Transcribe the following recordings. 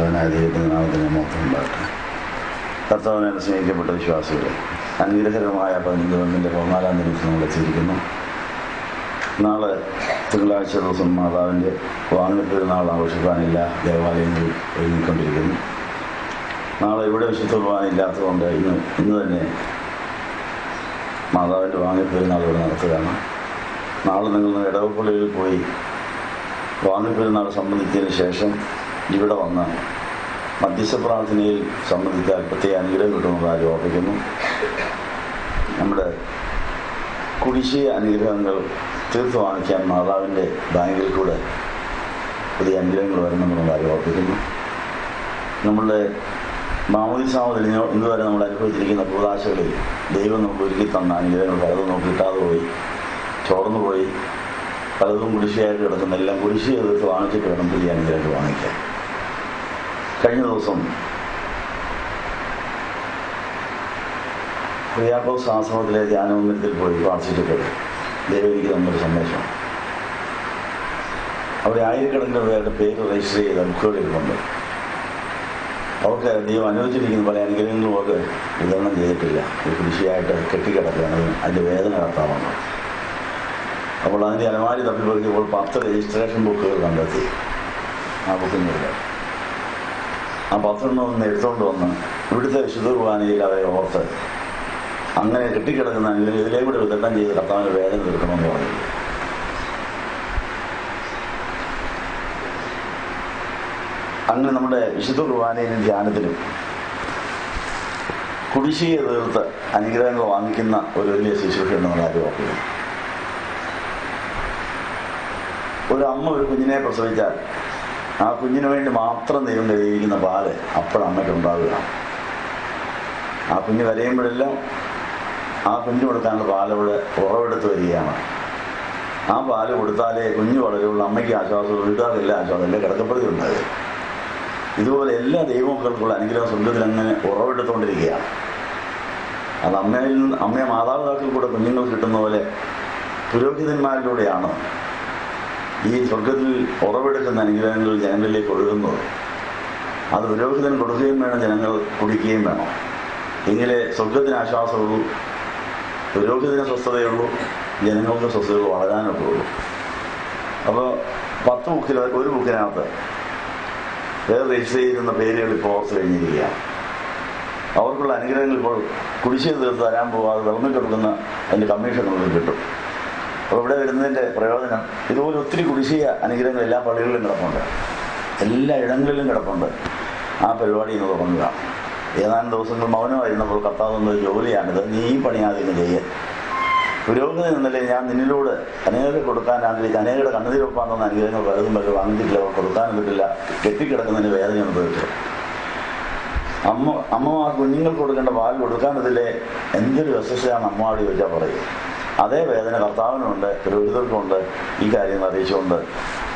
പരിശുദ്ധനായ ദൈവത്തിൻ്റെ നാമത്തിന് മഹത്വം ഉണ്ടാകട്ടെ. കർത്താവിനെ സ്നേഹിക്കപ്പെട്ട വിശ്വാസികളെ, അനുഗ്രഹകരമായ 15 14 ദിവസം നമ്മൾ എത്തിയിരിക്കുന്നു. നാളെ തിങ്കളാഴ്ച ദിവസം മാതാവിൻ്റെ വാങ്ങപ്പെരുന്നാൾ ആഘോഷിക്കാനില്ല ദേവാലയങ്ങളിൽ ഒരുങ്ങിക്കൊണ്ടിരിക്കുന്നു. നാളെ ഇവിടെ വിശുദ്ധ കുർബാന ഇല്ലാത്തതുകൊണ്ട് ഇന്ന് തന്നെ മാതാവിൻ്റെ വാങ്ങപ്പെരുന്നാൾ ഇവിടെ നടത്തുകയാണ്. നാളെ നിങ്ങൾ ഇടവപ്പള്ളിയിൽ പോയി വാങ്ങപ്പെരുന്നാൾ സംബന്ധിച്ചതിന് ശേഷം ഇവിടെ വന്ന് മധ്യസ്ഥ പ്രാർത്ഥനയിൽ സംബന്ധിച്ചാൽ പ്രത്യേക അനുഗ്രഹം കിട്ടുമെന്ന് ആരും ഓർപ്പിക്കുന്നു. നമ്മുടെ കുടിശ്ശിക അനുഗ്രഹങ്ങൾ തീർത്ത് വാങ്ങിക്കാൻ മാതാവിൻ്റെ ബാങ്കിൽ കൂടെ പുതിയ അനുഗ്രഹങ്ങൾ വരുമെന്നുള്ള ആരും ഓർപ്പിക്കുന്നു. നമ്മളുടെ മാമോദിസാമത്തിൽ ഇന്ന് വരെ നമ്മൾ അനുഭവിച്ചിരിക്കുന്ന കൂതാശകളിൽ ദൈവം നമുക്ക് ഒരുക്കി തന്ന അനുഗ്രഹങ്ങൾ പലതും നമുക്ക് കിട്ടാതെ പോയി, ചോർന്നു പോയി, പലതും കുടിശ്ശിയായിട്ട് കിടക്കുന്ന എല്ലാം കുടിശ്ശിക തീർത്ത് വാങ്ങിച്ചിട്ട് വേണം പുതിയ അനുഗ്രഹങ്ങൾ വാങ്ങിക്കാൻ. കഴിഞ്ഞ ദിവസം കുര്യാക്കോസ് ആശ്രമത്തിലെ ധ്യാനമന്ദിരത്തിൽ പോയി പ്രാർത്ഥിച്ചിട്ട് ദൈവം എനിക്ക് തന്നൊരു സന്ദേശം. അവിടെ ആയിരക്കണക്കിന് പേരുടെ പേര് രജിസ്റ്റർ ചെയ്ത ബുക്കുകളിലുണ്ട്. അവർക്ക് ദൈവം അനുവദിച്ചിരിക്കുന്ന പല അനുഗ്രഹങ്ങളും അവർക്ക് വിതരണം ചെയ്തിട്ടില്ല. ഒരു കുടിശ്ശിയായിട്ട് കെട്ടിക്കിടക്കുകയാണ്. അതിൻ്റെ വേദന കർത്താവാണ്. അപ്പോൾ അതിൻ്റെ അലമാരി തപ്പിപ്പോക്കിയപ്പോൾ 10 രജിസ്ട്രേഷൻ ബുക്കുകൾ കണ്ടെത്തി. ആ ബുക്കിനില്ല. ആ 10 ഒന്ന് എടുത്തുകൊണ്ട് വന്ന് ഇവിടുത്തെ വിശുദ്ധ കുർബാനയിൽ അവരെ ഓർത്ത് അങ്ങനെ കെട്ടിക്കിടക്കുന്ന ഇതിലേക്കൂടെ വിതരണം ചെയ്ത് കർത്താവിന് വേദന തീർക്കണമെന്ന് പറഞ്ഞു. അങ്ങനെ നമ്മുടെ വിശുദ്ധ കുർബാനയിലും ധ്യാനത്തിലും കുടിശ്ശിക തീർത്ത് അനുഗ്രഹങ്ങൾ വാങ്ങിക്കുന്ന ഒരു വലിയ ശുശ്രൂഷയുണ്ട് നമ്മൾ ആരും ഓർക്കുന്നു. ഒരു അമ്മ ഒരു കുഞ്ഞിനെ പ്രസവിച്ചാൽ ആ കുഞ്ഞിന് വേണ്ടി മാത്രം ദൈവം കരുതിയിരിക്കുന്ന പാല് അപ്പോഴമ്മയ്ക്ക് ഉണ്ടാവുക. ആ കുഞ്ഞ് കരയുമ്പോഴെല്ലാം ആ കുഞ്ഞു കൊടുക്കാനുള്ള പാലവിടെ ഉറവെടുത്ത് വരികയാണ്. ആ പാല് കൊടുത്താലേ കുഞ്ഞു വളരുള്ള അമ്മയ്ക്ക് ആശ്വാസം, വീട്ടുകാർക്കെല്ലാം ആശ്വാസം, എല്ലാം കിടക്കപ്പെടുത്തി ഉണ്ടാകുക. ഇതുപോലെ എല്ലാ ദൈവമക്കൾക്കുള്ള അനുഗ്രഹം സ്വർഗത്തിൽ അങ്ങനെ ഉറവെടുത്തുകൊണ്ടിരിക്കുകയാണ്. അത് അമ്മയെ മാതാപിതാക്കൾ കൂടെ കുഞ്ഞുങ്ങൾ കിട്ടുന്ന പോലെ പുരോഹിതന്മാരിലൂടെയാണ് ഈ സ്വർഗത്തിൽ ഉറവെടുക്കുന്ന അനുഗ്രഹങ്ങൾ ജനങ്ങളിലേക്ക് ഒഴുകുന്നത്. അത് പുരോഹിതൻ കൊടുക്കുകയും വേണം, ജനങ്ങൾ കുടിക്കുകയും വേണം. എങ്കിലേ സ്വർഗത്തിന് ആശ്വാസമുള്ളൂ, പുരോഹിതന് സ്വസ്ഥതയുള്ളൂ, ജനങ്ങൾക്ക് സ്വസ്ഥതകൾ വളരാനൊക്കെ ഉള്ളൂ. അപ്പോൾ 10 ബുക്കിൽ ഒരു ബുക്കിനകത്ത് വേറെ രജിസ്റ്റർ ചെയ്യുന്ന പേരുകൾ ഇപ്പോൾ ഓർത്ത് കഴിഞ്ഞിരിക്കുകയാണ്. അവർക്കുള്ള അനുഗ്രഹങ്ങൾ ഇപ്പോൾ കുടിശ്ശിക തീർത്ത് തരാൻ പോകാതെ വിളമ്പിക്കൊടുക്കുന്ന അതിൻ്റെ കമ്മീഷനുകൾ കിട്ടും. അപ്പോൾ ഇവിടെ വരുന്നതിൻ്റെ പ്രയോജനം ഇതുപോലെ ഒത്തിരി കുടിശ്ശിക അനുഗ്രഹങ്ങൾ എല്ലാ പള്ളികളിലും കിടപ്പുണ്ട്, എല്ലാ ഇടങ്ങളിലും കിടപ്പുണ്ട്. ആ പരിപാടി ഇന്ന് തുടങ്ങുക. ഏതാനും ദിവസങ്ങൾ മൗനമായിരുന്നപ്പോൾ കർത്താവ് എന്നൊരു ജോലിയാണിത്, നീ ഈ പണിയാതിന് ചെയ്യാൻ. പുരോഗതി എന്നല്ലേ ഞാൻ നിന്നിലൂടെ അനേകർക്ക് കൊടുക്കാൻ ആഗ്രഹിച്ച് അനേകരുടെ കണ്ണുതിരൊപ്പാൻ തന്ന അനുഗ്രഹങ്ങൾ പലതും വാങ്ങിച്ചിട്ടില്ല, അവർ കൊടുക്കാനും കിട്ടില്ല, കെട്ടിക്കിടക്കുന്നതിന് വേദന അനുഭവിച്ചു. അമ്മമാർ കുഞ്ഞുങ്ങൾക്ക് കൊടുക്കേണ്ട പാൽ കൊടുക്കാനതില്ലേ എന്തൊരു വിശ്വസയാണ് അമ്മമാട് ചോദിച്ചാൽ പറയും. അതേ വേദന കർത്താവിനുണ്ട്, പുരോഹിതർക്കുണ്ട്. ഈ കാര്യങ്ങൾ അറിയിച്ചുകൊണ്ട്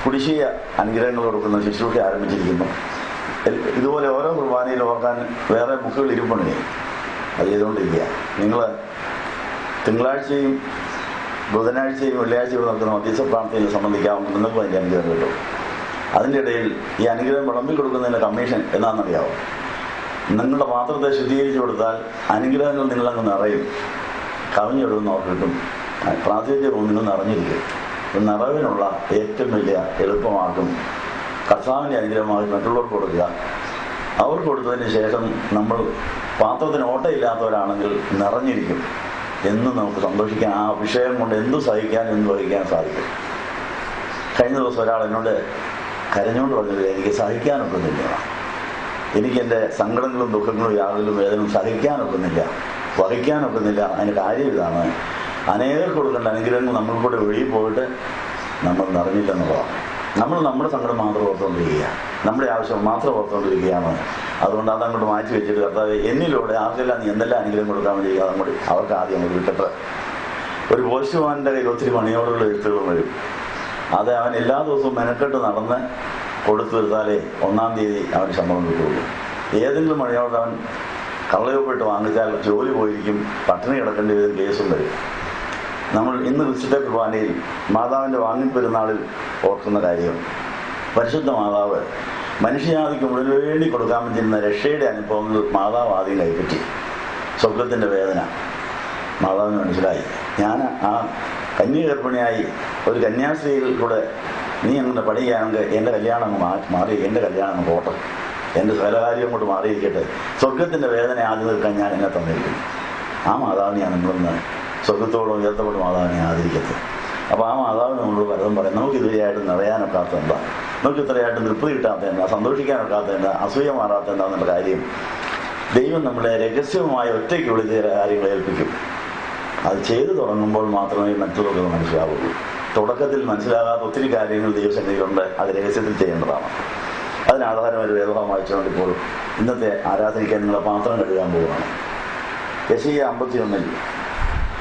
കുടിശ്ശിക അനുഗ്രഹങ്ങൾ കൊടുക്കുന്ന ശുശ്രൂഷ ആരംഭിച്ചിരിക്കുന്നു. ഇതുപോലെ ഓരോ കുർബാനയിൽ ഓർക്കാൻ വേറെ ബുക്കുകൾ ഇരിപ്പുണ്ട്. അത് ചെയ്തുകൊണ്ടിരിക്കുക. നിങ്ങൾ തിങ്കളാഴ്ചയും ബുധനാഴ്ചയും വെള്ളിയാഴ്ചയും നടക്കുന്ന മധ്യസ്ഥ പ്രാർത്ഥനയിൽ സംബന്ധിക്കാവുമ്പോൾ നിങ്ങൾക്കും അതിൻ്റെ അനുഗ്രഹം കിട്ടും. അതിൻ്റെ ഇടയിൽ ഈ അനുഗ്രഹം വിളമ്പി കൊടുക്കുന്നതിൻ്റെ കമ്മീഷൻ എന്താണെന്നറിയാവും. നിങ്ങളുടെ പാത്രത്തെ ശുദ്ധീകരിച്ചു കൊടുത്താൽ അനുഗ്രഹങ്ങൾ നിങ്ങളങ്ങ് നിറയും, കവിഞ്ഞൊടുന്ന് അവർക്ക് കിട്ടും. പ്രാതിനിധ്യം നിങ്ങൾ നിറഞ്ഞിരിക്കും. നിറവിനുള്ള ഏറ്റവും വലിയ എളുപ്പമാർഗം കർത്താവിൻ്റെ അനുഗ്രഹമായി മറ്റുള്ളവർക്ക് കൊടുക്കുക. അവർക്ക് കൊടുത്തതിന് ശേഷം നമ്മൾ പാത്രത്തിന് ഓട്ടയില്ലാത്തവരാണെങ്കിൽ നിറഞ്ഞിരിക്കും എന്ന് നമുക്ക് സന്തോഷിക്കാൻ, ആ വിഷയം കൊണ്ട് എന്തു സഹിക്കാൻ എന്ത് വഹിക്കാൻ സാധിക്കും. കഴിഞ്ഞ ദിവസം ഒരാൾ എന്നോട് കരഞ്ഞുകൊണ്ട് പറഞ്ഞത്, എനിക്ക് സഹിക്കാനൊക്കുന്നില്ല, എനിക്കെൻ്റെ സങ്കടങ്ങളും ദുഃഖങ്ങളും യാതൊരു വേദനയും സഹിക്കാനൊക്കുന്നില്ല, വഹിക്കാനൊക്കുന്നില്ല. അതിൻ്റെ കാര്യം ഇതാണ്, അനേകർക്ക് കൊടുക്കേണ്ട അനുഗ്രഹങ്ങൾ നമ്മൾ കൂടെ ഒഴുകി പോയിട്ട് നമ്മൾ നിറഞ്ഞില്ലെന്നുള്ളതാണ്. നമ്മൾ നമ്മുടെ സങ്കടം മാത്രം ഓർത്തുകൊണ്ടിരിക്കുക, നമ്മുടെ ആവശ്യം മാത്രം ഓർത്തുകൊണ്ടിരിക്കുകയാണ്. അതുകൊണ്ട് അതങ്ങോട്ട് മാറ്റി വെച്ചിട്ട് കർത്താവേ എന്നിലൂടെ ആർക്കെല്ലാം നീ എന്തെല്ലാം അനുഗ്രഹം കൊടുക്കാൻ വേണ്ടി അതങ്ങോട്ട് അവർക്ക് ആദ്യം അങ്ങോട്ട് കിട്ടട്ടെ. ഒരു പോസ്റ്റ്മാൻ്റെ കയ്യിൽ ഒത്തിരി മണിയോടുള്ള എഴുത്തുകൾ വരും. അത് അവൻ എല്ലാ ദിവസവും മെനക്കെട്ട് നടന്ന് കൊടുത്തു തീർത്താലേ 1-ാം തീയതി അവന് ശമ്പളം കിട്ടുള്ളൂ. ഏതെങ്കിലും മണിയോട് അവൻ കള്ളയൊപ്പിട്ട് വാങ്ങിച്ചാൽ ജോലി പോയിരിക്കും, പട്ടിണി കിടക്കേണ്ടി വരും, കേസും വരും. നമ്മൾ ഇന്ന് വിശുദ്ധ കുർബാനയിൽ മാതാവിൻ്റെ വാങ്ങിപ്പെരുന്നാളിൽ ഓർക്കുന്ന കാര്യം, പരിശുദ്ധ മാതാവ് മനുഷ്യജാതിക്ക് മുഴുവൻ വേണ്ടി കൊടുക്കാൻ പറ്റുന്ന രക്ഷയുടെ അനുഭവങ്ങൾ മാതാവ് ആദ്യം കൈപ്പറ്റി. സ്വർഗത്തിൻ്റെ വേദന മാതാവിന് മനസ്സിലായി. ഞാൻ ആ കന്യഗർഭിണിയായി ഒരു കന്യാസ്ത്രീയിൽ കൂടെ നീ അങ്ങനെ പഠിക്കുകയാണെങ്കിൽ എൻ്റെ കല്യാണം അങ്ങ് മാറി, എൻ്റെ കല്യാണം അങ്ങ് പോട്ടെ, എൻ്റെ സ്ഥലകാര്യം കൊണ്ട് മാറിയിരിക്കട്ടെ, സ്വർഗത്തിൻ്റെ വേദന ആദ്യം തീർക്കാൻ ഞാൻ എന്നെ തന്നിരിക്കുന്നു. ആ മാതാവിനെയാണ് നമ്മളിന്ന് സ്വർഗത്തോടും ഉയർത്തപ്പെട്ട മാതാവിനെ ആദരിക്കട്ടെ. അപ്പോൾ ആ മാതാവിന് നമ്മളോട് പലതും പറയും. നമുക്ക് ഇതുവരെയായിട്ട് നിറയാനൊക്കാത്ത എന്താ, നമുക്ക് ഇത്രയായിട്ട് തൃപ്തി കിട്ടാത്ത എന്താ, സന്തോഷിക്കാനൊക്കാത്ത എന്താ, അസൂയ മാറാത്ത എന്താന്നുള്ള കാര്യം ദൈവം നമ്മളെ രഹസ്യമായി ഒറ്റയ്ക്ക് വിളിച്ച് കാര്യങ്ങൾ ഏൽപ്പിക്കും. അത് ചെയ്തു തുടങ്ങുമ്പോൾ മാത്രമേ മറ്റുള്ളവർക്ക് മനസ്സിലാവുള്ളൂ. തുടക്കത്തിൽ മനസ്സിലാകാത്ത ഒത്തിരി കാര്യങ്ങൾ ദൈവസന്നിധിയിലുണ്ട്. അത് രഹസ്യത്തിൽ ചെയ്യേണ്ടതാണ്. അതിനാധാരമായ വേദഭാഗം വായിച്ചുകൊണ്ട് ഇപ്പോൾ ഇന്നത്തെ ആരാധനയ്ക്ക് നിങ്ങളെ പാത്രം കഴുകാൻ പോവുകയാണ്. യെശയ്യാ 51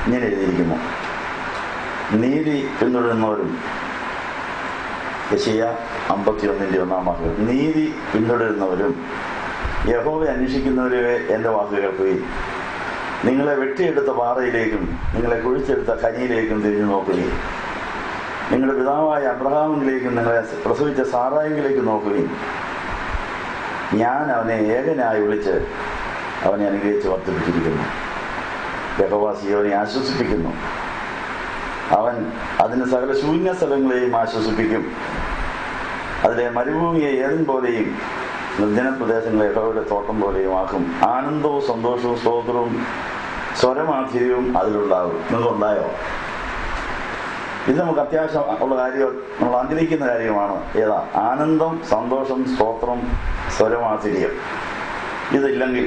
ഇങ്ങനെ എഴുതിയിരിക്കുന്നു: നീതി പിന്തുടരുന്നവരും. യെശയ്യാ 51:1 നീതി പിന്തുടരുന്നവരും യഹോവയെ അന്വേഷിക്കുന്നവരെ എൻ്റെ വാക്ക് കേൾക്കുകയും നിങ്ങളെ വെട്ടിയെടുത്ത പാറയിലേക്കും നിങ്ങളെ കുഴിച്ചെടുത്ത ഖനിയിലേക്കും തിരിഞ്ഞു നോക്കുകയും നിങ്ങളുടെ പിതാവായ അബ്രഹാമിലേക്കും നിങ്ങളെ പ്രസവിച്ച സാറായിലേക്കും നോക്കുകയും ഞാൻ അവനെ ഏകനായി വിളിച്ച് അവനെ അനുഗ്രഹിച്ച് വർദ്ധിപ്പിച്ചിരിക്കുന്നു. യഹോവ സിയോനെ ആശ്വസിപ്പിക്കുന്നു. അവൻ അതിന് സകല ശൂന്യ സ്ഥലങ്ങളെയും ആശ്വസിപ്പിക്കും. അതിലെ മരുഭൂമിയെ ഏതൻ പോലെയും നിർജ്ജന പ്രദേശങ്ങളെ യഹോവയുടെ തോട്ടം പോലെയും ആക്കും. ആനന്ദവും സന്തോഷവും സ്തോത്രവും സ്വരമാധുര്യവും അതിലുണ്ടാകും. നിങ്ങൾക്കുണ്ടായോ? ഇത് നമുക്ക് അത്യാവശ്യം ഉള്ള കാര്യം, നമ്മൾ ആഗ്രഹിക്കുന്ന കാര്യമാണ്. ഏതാ? ആനന്ദം, സന്തോഷം, സ്തോത്രം, സ്വരമാധുര്യം. ഇതില്ലെങ്കിൽ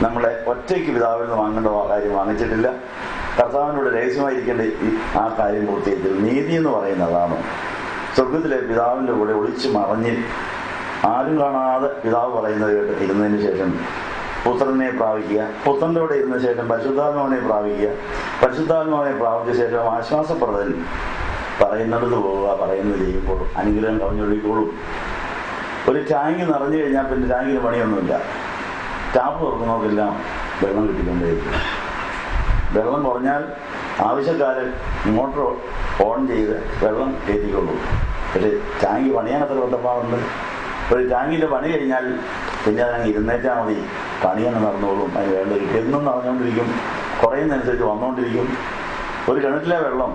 നമ്മളെ ഒറ്റയ്ക്ക് പിതാവിൽ നിന്ന് വാങ്ങേണ്ട കാര്യം വാങ്ങിച്ചിട്ടില്ല. കർത്താവിനോട് രഹസ്യമായിരിക്കേണ്ട ആ കാര്യം പൂർത്തീകരിച്ചത്. നീതി എന്ന് പറയുന്നതാണ് സ്വർഗത്തിലെ പിതാവിൻ്റെ കൂടെ ഒളിച്ചു മറഞ്ഞ് ആരും കാണാതെ പിതാവ് പറയുന്നത് കേട്ട് ഇരുന്നതിന് ശേഷം പുത്രനെ പ്രാപിക്കുക, പുത്രൻ്റെ കൂടെ ഇരുന്ന ശേഷം പരിശുദ്ധാത്മാവിനെ പ്രാപിക്കുക, പരിശുദ്ധാത്മാവിനെ പ്രാപിച്ച ശേഷം ആശ്വാസപ്രദൻ പറയുന്നിടത്ത് പോവുക. പറയുന്നത് ചെയ്യുമ്പോൾ അനുഗ്രഹം കവിഞ്ഞൊഴുകിക്കോളും. ഒരു ടാങ്ക് നിറഞ്ഞു കഴിഞ്ഞാൽ പിന്നെ ടാങ്കിന് പണിയൊന്നുമില്ല. ടാപ്പ് തുറക്കുന്നവർക്കെല്ലാം വെള്ളം കിട്ടിക്കൊണ്ടേയിരിക്കും. വെള്ളം കുറഞ്ഞാൽ ആവശ്യക്കാരൻ മോട്ടോർ ഓൺ ചെയ്ത് വെള്ളം കയറ്റിക്കൊള്ളും. പക്ഷേ ടാങ്ക് പണിയാൻ എത്ര കൊണ്ടപ്പാടുണ്ട്. ഒരു ടാങ്കിൻ്റെ പണി കഴിഞ്ഞാൽ പിന്നെ അതങ്ങ് ഇരുന്നേറ്റാൽ മതി, പണിയങ്ങ് നടന്നോളും. അതിന് വേണ്ട കിട്ടും. എന്നും നടന്നുകൊണ്ടിരിക്കും, കുറയുന്നതനുസരിച്ച് വന്നുകൊണ്ടിരിക്കും. ഒരു കിണറ്റിലെ വെള്ളം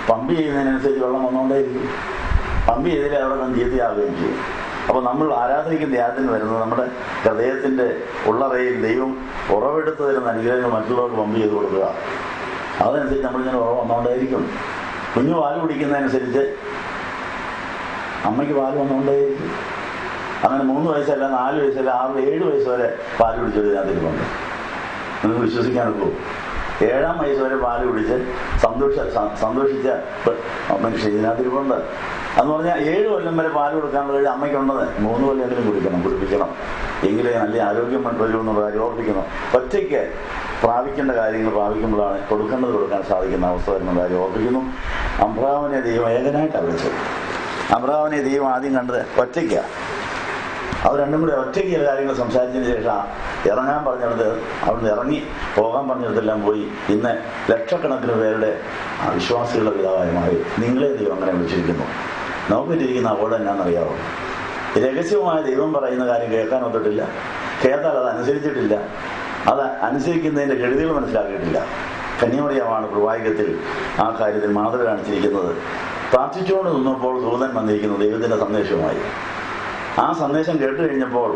പമ്പ് ചെയ്യുന്നതിനനുസരിച്ച് വെള്ളം വന്നുകൊണ്ടേയിരിക്കും. പമ്പ് ചെയ്തില്ലേ അവിടെ നിന്ന് ചീത്തയാവുകയും ചെയ്യും. അപ്പോൾ നമ്മൾ ആരാധനയ്ക്കും ധ്യാനത്തിന് വരുന്നത് നമ്മുടെ ഹൃദയത്തിൻ്റെ ഉള്ളറയിൽ ദൈവം ഉറവെടുത്ത് തരുന്ന അനുഗ്രഹങ്ങൾ മറ്റുള്ളവർക്ക് പമ്പ് ചെയ്ത് കൊടുക്കുക. അതനുസരിച്ച് നമ്മളിങ്ങനെ ഉറവ് വന്നുകൊണ്ടേയിരിക്കും. കുഞ്ഞു പാല് കുടിക്കുന്നതനുസരിച്ച് അമ്മയ്ക്ക് പാല് വന്നുകൊണ്ടേയിരിക്കും. അങ്ങനെ 3 വയസ്സല്ല, 4 വയസ്സല്ല, 6, 7 വയസ്സ് വരെ പാല് കുടിച്ചത് ഇതിനകത്തിരിപ്പുണ്ട്. നിങ്ങൾക്ക് വിശ്വസിക്കാനൊക്കെ 7-ാം വയസ്സ് വരെ പാല് കുടിച്ച് സന്തോഷിച്ച മനുഷ്യൻ ഇതിനകത്തിരിപ്പുണ്ട്. അതെന്ന് പറഞ്ഞാൽ 7 കൊല്ലം വരെ പാല് കൊടുക്കാനുള്ള കഴിവ് അമ്മയ്ക്കുണ്ടെന്ന്. 3 കൊല്ലെങ്കിലും കുടിപ്പിക്കണം. എങ്കിലേ നല്ല ആരോഗ്യം വരുമെന്നുള്ള കാര്യം ഓർപ്പിക്കണം. ഒറ്റയ്ക്ക് പ്രാപിക്കേണ്ട കാര്യങ്ങൾ പ്രാപിക്കുമ്പോഴാണ് കൊടുക്കേണ്ടത് കൊടുക്കാൻ സാധിക്കുന്ന അവസ്ഥ വരുന്ന കാര്യം ഓർപ്പിക്കുന്നു. അബ്രഹാമിനെ ദൈവം ഏകനായിട്ടാണ് വിളിച്ചത്. അബ്രഹാമിനെ ദൈവം ആദ്യം കണ്ടത് ഒറ്റയ്ക്കാണ്. അവർ രണ്ടും കൂടെ ഒറ്റയ്ക്ക് ചില കാര്യങ്ങൾ സംസാരിച്ചതിന് ശേഷം ഇറങ്ങാൻ പറഞ്ഞെടുത്ത് അവിടുന്ന് ഇറങ്ങി പോകാൻ പറഞ്ഞെടുത്തെല്ലാം പോയി. ഇന്ന് ലക്ഷക്കണക്കിന് പേരുടെ വിശ്വാസികളുടെ പിതാവായി മാറി. നിങ്ങളെ ദൈവം അങ്ങനെ വിളിച്ചിരിക്കുന്നു. നോക്കിയിട്ടിരിക്കുന്ന അപകടം എന്നാണെന്നറിയാമോ? രഹസ്യമായ ദൈവം പറയുന്ന കാര്യം കേൾക്കാൻ ഒത്തിട്ടില്ല, കേട്ടാൽ അത് അനുസരിച്ചിട്ടില്ല, അത് അനുസരിക്കുന്നതിൻ്റെ കെടുതികൾ മനസ്സിലാക്കിയിട്ടില്ല. കന്യാമറിയമാണ് പ്രവാചകത്തിൽ ആ കാര്യത്തിൽ മാതൃക കാണിച്ചിരിക്കുന്നത്. പ്രാർത്ഥിച്ചുകൊണ്ട് നിന്നപ്പോൾ ദൂതൻ വന്നിരിക്കുന്നു ദൈവത്തിൻ്റെ സന്ദേശവുമായി. ആ സന്ദേശം കേട്ട് കഴിഞ്ഞപ്പോൾ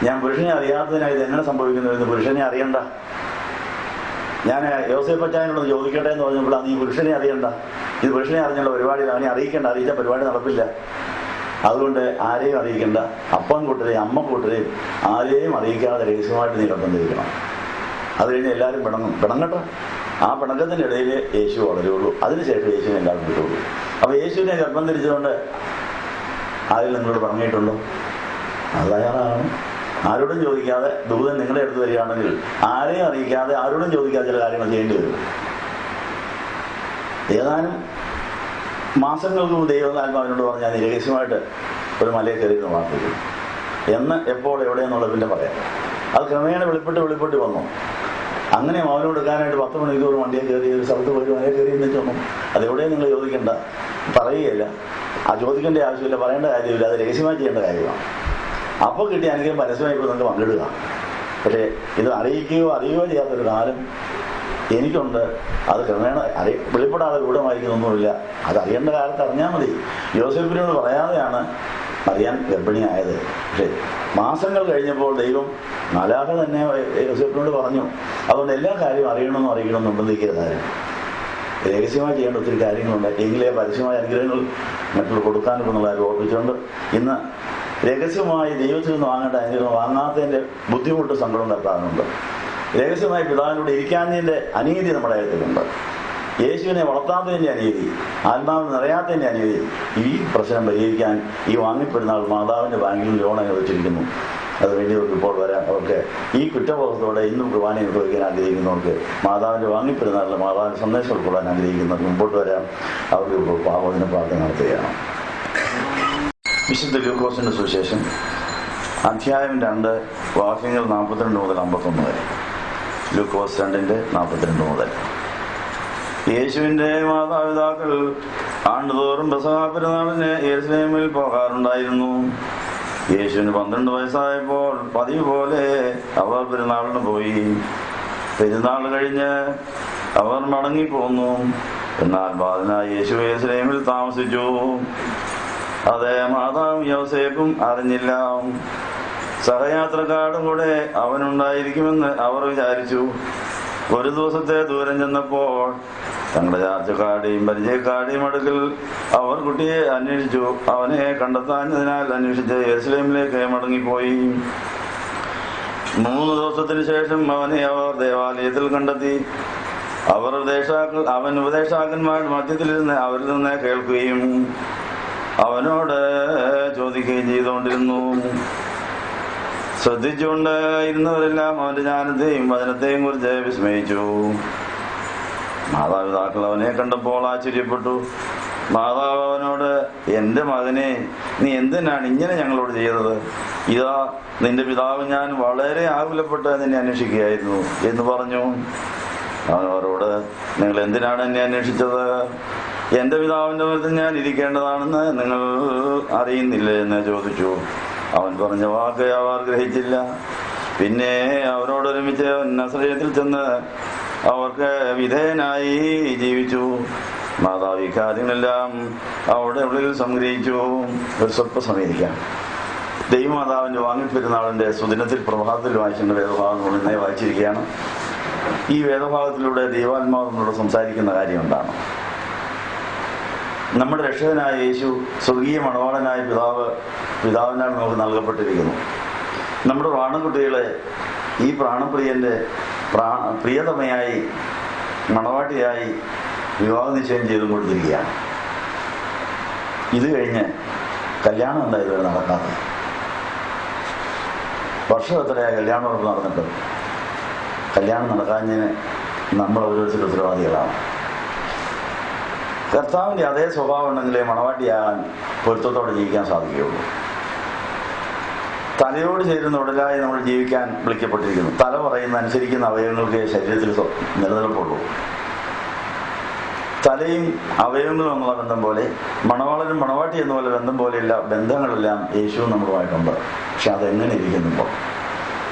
ഞാൻ പുരുഷനെ അറിയാത്തതിനായി ഇത് എങ്ങനെ സംഭവിക്കുന്നു? പുരുഷനെ അറിയണ്ട. ഞാൻ യോസേപ്പച്ചായനോട് ചോദിക്കട്ടെ എന്ന് പറഞ്ഞപ്പോൾ നീ പുരുഷനെ അറിയണ്ട, ഇത് പുരുഷനെ അറിഞ്ഞുള്ള പരിപാടി അവനെ അറിയിക്കേണ്ട, അറിയിച്ച പരിപാടി നടപ്പില്ല. അതുകൊണ്ട് ആരെയും അറിയിക്കേണ്ട, അപ്പം കൂട്ടരെയും അമ്മ കൂട്ടരെയും ആരെയും അറിയിക്കാതെ രഹസ്യമായിട്ട് നീ കണ്ടുകൊണ്ടിരിക്കണം. അത് കഴിഞ്ഞ് എല്ലാവരും പിണങ്ങട്ടെ. ആ പിണക്കത്തിൻ്റെ ഇടയിൽ യേശു വളരുള്ളൂ. അതിനുശേഷം യേശുവിനെ എല്ലാവരും കിട്ടുള്ളൂ. അപ്പോൾ യേശുവിനെ ഗർഭം ധരിച്ചുകൊണ്ട് ആരും നിങ്ങളോട് പറഞ്ഞിട്ടുണ്ടോ? അത് തയ്യാറാകണം. ആരോടും ചോദിക്കാതെ ദൂതൻ നിങ്ങളുടെ അടുത്ത് വരികയാണെങ്കിൽ ആരെയും അറിയിക്കാതെ ആരോടും ചോദിക്കാതെ ചില കാര്യങ്ങൾ ചെയ്യേണ്ടി വരും. ഏതാനും മാസങ്ങൾക്ക് മുമ്പ് ദൈവനാത്മാവിനോട് പറഞ്ഞാൽ നീ രഹസ്യമായിട്ട് ഒരു മലയിൽ കയറിയിരുന്ന് പ്രാർത്ഥിക്കും എന്ന് എപ്പോൾ എവിടെയെന്നുള്ള പിന്നെ പറയാം. അത് ക്രമേണ വെളിപ്പെട്ട് വന്നു. അങ്ങനെ അവനോട് എടുക്കാനായിട്ട് 10 മണിക്കൂർ വണ്ടിയെ കയറി ഒരു സ്ഥലത്ത് പോയി മലയിൽ കയറി എന്നിട്ട് വന്നു. അതെവിടെയും നിങ്ങൾ ചോദിക്കണ്ട, പറയുകയില്ല. ചോദിക്കേണ്ട ആവശ്യമില്ല, പറയേണ്ട കാര്യമില്ല, അത് രഹസ്യമായി ചെയ്യേണ്ട കാര്യമാണ്. അപ്പോൾ കിട്ടിയ അനുഗ്രഹം പരസ്യമായി ഇപ്പോൾ നിങ്ങൾക്ക് പങ്കിടുക. പക്ഷേ ഇത് അറിയിക്കുകയോ അറിയുകയോ ചെയ്യാത്തൊരു കാലം എനിക്കുണ്ട്. അത് ക്രമേണ വെളിപ്പെടാതെ ഗൂഢമായിരിക്കുന്നൊന്നുമില്ല. അത് അറിയേണ്ട കാലത്ത് അറിഞ്ഞാൽ മതി. യോസേഫിനോട് പറയാതെയാണ് മറിയാൻ ഗർഭിണിയായത്. പക്ഷേ മാസങ്ങൾ കഴിഞ്ഞപ്പോൾ ദൈവം മാലാഖ തന്നെ യോസേഫിനോട് പറഞ്ഞു. അതുകൊണ്ട് എല്ലാ കാര്യവും അറിയണമെന്ന് നിർബന്ധിക്കരുതായിരുന്നു. രഹസ്യമായി ചെയ്യേണ്ട ഒത്തിരി കാര്യങ്ങളുണ്ട്. എങ്കിലേ പരസ്യമായ അനുഗ്രഹങ്ങൾ മറ്റുള്ള കൊടുക്കാനുണ്ടെന്നുള്ള കാര്യം ഓർപ്പിച്ചുകൊണ്ട് ഇന്ന് രഹസ്യമായി ദൈവത്തിൽ നിന്ന് വാങ്ങേണ്ട അനുഗ്രഹം വാങ്ങാത്തതിൻ്റെ ബുദ്ധിമുട്ട് സങ്കടം കർത്താവിനുണ്ട്. രഹസ്യമായി പിതാവിനോട് ഇരിക്കാത്തതിൻ്റെ അനീതി നമ്മുടെ കാര്യത്തിലുണ്ട്. യേശുവിനെ വളർത്താത്തതിൻ്റെ അനീതി, ആത്മാവിന് നിറയാത്തതിൻ്റെ അനീതി. ഈ പ്രശ്നം പരിഹരിക്കാൻ ഈ വാങ്ങിപ്പെരുന്നാൾ മാതാവിൻ്റെ ബാങ്കിൽ ലോൺ അനുവദിച്ചിരിക്കുന്നു. അത് വേണ്ടിയവർക്ക് ഇപ്പോൾ വരാം. അവർക്ക് ഈ കുറ്റബോധത്തോടെ ഇന്നും കുർബാന ഉപയോഗിക്കാൻ ആഗ്രഹിക്കുന്നവർക്ക് മാതാവിൻ്റെ വാങ്ങിപ്പെരുന്നാളിൽ മാതാവിൻ്റെ സന്ദേശം ഉൾക്കൊള്ളാൻ ആഗ്രഹിക്കുന്നവർക്ക് മുമ്പോട്ട് വരാം. അവർക്ക് ഇപ്പോൾ പാവത്തിന് പ്രാർത്ഥന നടത്തുകയാണ്. വിശുദ്ധ ലൂക്കോസിന്റെ സുവിശേഷം അധ്യായം 2 വാക്യങ്ങൾ 42 മുതൽ 51 വരെ. ലൂക്കോസ് 2:42 മുതൽ. യേശുവിന്റെ മാതാപിതാക്കൾ ആണ്ടുതോറും പെസഹ പെരുന്നാളിന് യെരുശലേമിൽ പോകാറുണ്ടായിരുന്നു. യേശുവിന് 12 വയസ്സായപ്പോൾ പതിവ് പോലെ അവർ പെരുന്നാളിന് പോയി. പെരുന്നാൾ കഴിഞ്ഞ് അവർ മടങ്ങിപ്പോന്നു. എന്നാൽ ബാലനായ യേശു യെരുശലേമിൽ താമസിച്ചു. അത് മാതാവും യോസേഫും അറിഞ്ഞില്ല. സഹയാത്രക്കാരുടെ കൂടെ അവനുണ്ടായിരിക്കുമെന്ന് അവർ വിചാരിച്ചു. ഒരു ദിവസത്തെ ദൂരം ചെന്നപ്പോൾ തങ്ങളുടെ ചാർച്ചക്കാരുടെയും പരിചയക്കാരുടെയും അടുക്കൽ അവർ കുട്ടിയെ അന്വേഷിച്ചു. അവനെ കണ്ടെത്താഞ്ഞതിനാൽ അന്വേഷിച്ച് യെരുശലേമിലേക്ക് മടങ്ങിപ്പോയി. 3 ദിവസത്തിന് ശേഷം അവനെ അവർ ദേവാലയത്തിൽ കണ്ടെത്തി. അവൻ ഉപദേഷ്ടാക്കന്മാരുടെ മധ്യത്തിലിരുന്ന് അവരിൽ നിന്ന് കേൾക്കുകയും അവനോട് ചോദിക്കുകയും ചെയ്തുകൊണ്ടിരുന്നു. ശ്രദ്ധിച്ചുകൊണ്ട് ഇരുന്നവരെല്ലാം അവന്റെ ജ്ഞാനത്തെയും വചനത്തെയും കുറിച്ച് വിസ്മയിച്ചു. മാതാപിതാക്കൾ അവനെ കണ്ടപ്പോൾ ആശ്ചര്യപ്പെട്ടു. മാതാവ് അവനോട്, എന്റെ മകനെ, നീ എന്തിനാണ് ഇങ്ങനെ ഞങ്ങളോട് ചെയ്തത്? ഇതാ നിന്റെ പിതാവ് ഞാൻ വളരെ ആകുലപ്പെട്ട് നിന്നെ അന്വേഷിക്കുകയായിരുന്നു എന്ന് പറഞ്ഞു. അവൻ അവരോട്, നിങ്ങൾ എന്തിനാണ് എന്നെ അന്വേഷിച്ചത്? എന്റെ പിതാവിന്റെ മുഖത്ത് ഞാൻ ഇരിക്കേണ്ടതാണെന്ന് നിങ്ങൾ അറിയുന്നില്ലേ എന്ന് ചോദിച്ചു. അവൻ പറഞ്ഞ വാക്ക് അവർ ഗ്രഹിച്ചില്ല. പിന്നെ അവരോടൊരുമിച്ച് നസറേത്തിൽ ചെന്ന് അവർക്ക് വിധേയനായി ജീവിച്ചു. മാതാവ് ഈ കാര്യങ്ങളെല്ലാം അവിടെ ഉള്ളിൽ സംഗ്രഹിച്ചു. ഒരു സ്വല്പസമയിരിക്കാം. ദൈവമാതാവിന്റെ വാങ്ങിപ്പെരുന്നാളിന്റെ സുദിനത്തിൽ പ്രഭാതത്തിൽ വായിച്ചിട്ടുണ്ട്. വേദഭാഗങ്ങൾ ഇന്നേ വായിച്ചിരിക്കുകയാണ്. ഈ വേദഭാഗത്തിലൂടെ ദൈവാത്മാവിനോട് സംസാരിക്കുന്ന കാര്യം എന്താണ്? നമ്മുടെ രക്ഷകനായ യേശു സ്വർഗീയ മണവാളനായ പിതാവിനാൽ നമുക്ക് നൽകപ്പെട്ടിരിക്കുന്നു. നമ്മുടെ പ്രാണക്കുട്ടികളെ ഈ പ്രാണപ്രിയന്റെ പ്രിയതമയായി മണവാട്ടിയായി വിവാഹ നിശ്ചയം ചെയ്തു കൊടുത്തിരിക്കുകയാണ്. ഇത് കഴിഞ്ഞ് കല്യാണം ഉണ്ടായതുവരെ നടക്കാത്ത വർഷം എത്രയായി കല്യാണം ഉറപ്പ് നടന്നിട്ട് കല്യാണം നടക്കാഞ്ഞതിന് നമ്മൾ ഓരോരുത്തരും ഉത്തരവാദികളാണ്. കർത്താവിന്റെ അതേ സ്വഭാവം ഉണ്ടെങ്കിലേ മണവാട്ടിയാകാൻ പൊരുത്തത്തോടെ ജീവിക്കാൻ സാധിക്കുകയുള്ളൂ. തലയോട് ചേരുന്ന ഉടലായി നമ്മൾ ജീവിക്കാൻ വിളിക്കപ്പെട്ടിരിക്കുന്നു. തല പറയുന്ന അനുസരിക്കുന്ന അവയവങ്ങൾക്ക് ശരീരത്തിൽ നിലനിൽപ്പുള്ളൂ. തലയും അവയവങ്ങളും എന്നുള്ള ബന്ധം പോലെ മണവാളനും മണവാട്ടി എന്നുപോലെ ബന്ധം പോലെയുള്ള ബന്ധങ്ങളെല്ലാം യേശുവും നമ്മളുമായിട്ടുണ്ട്. പക്ഷെ അതെങ്ങനെ ഇരിക്കുന്നുണ്ടോ?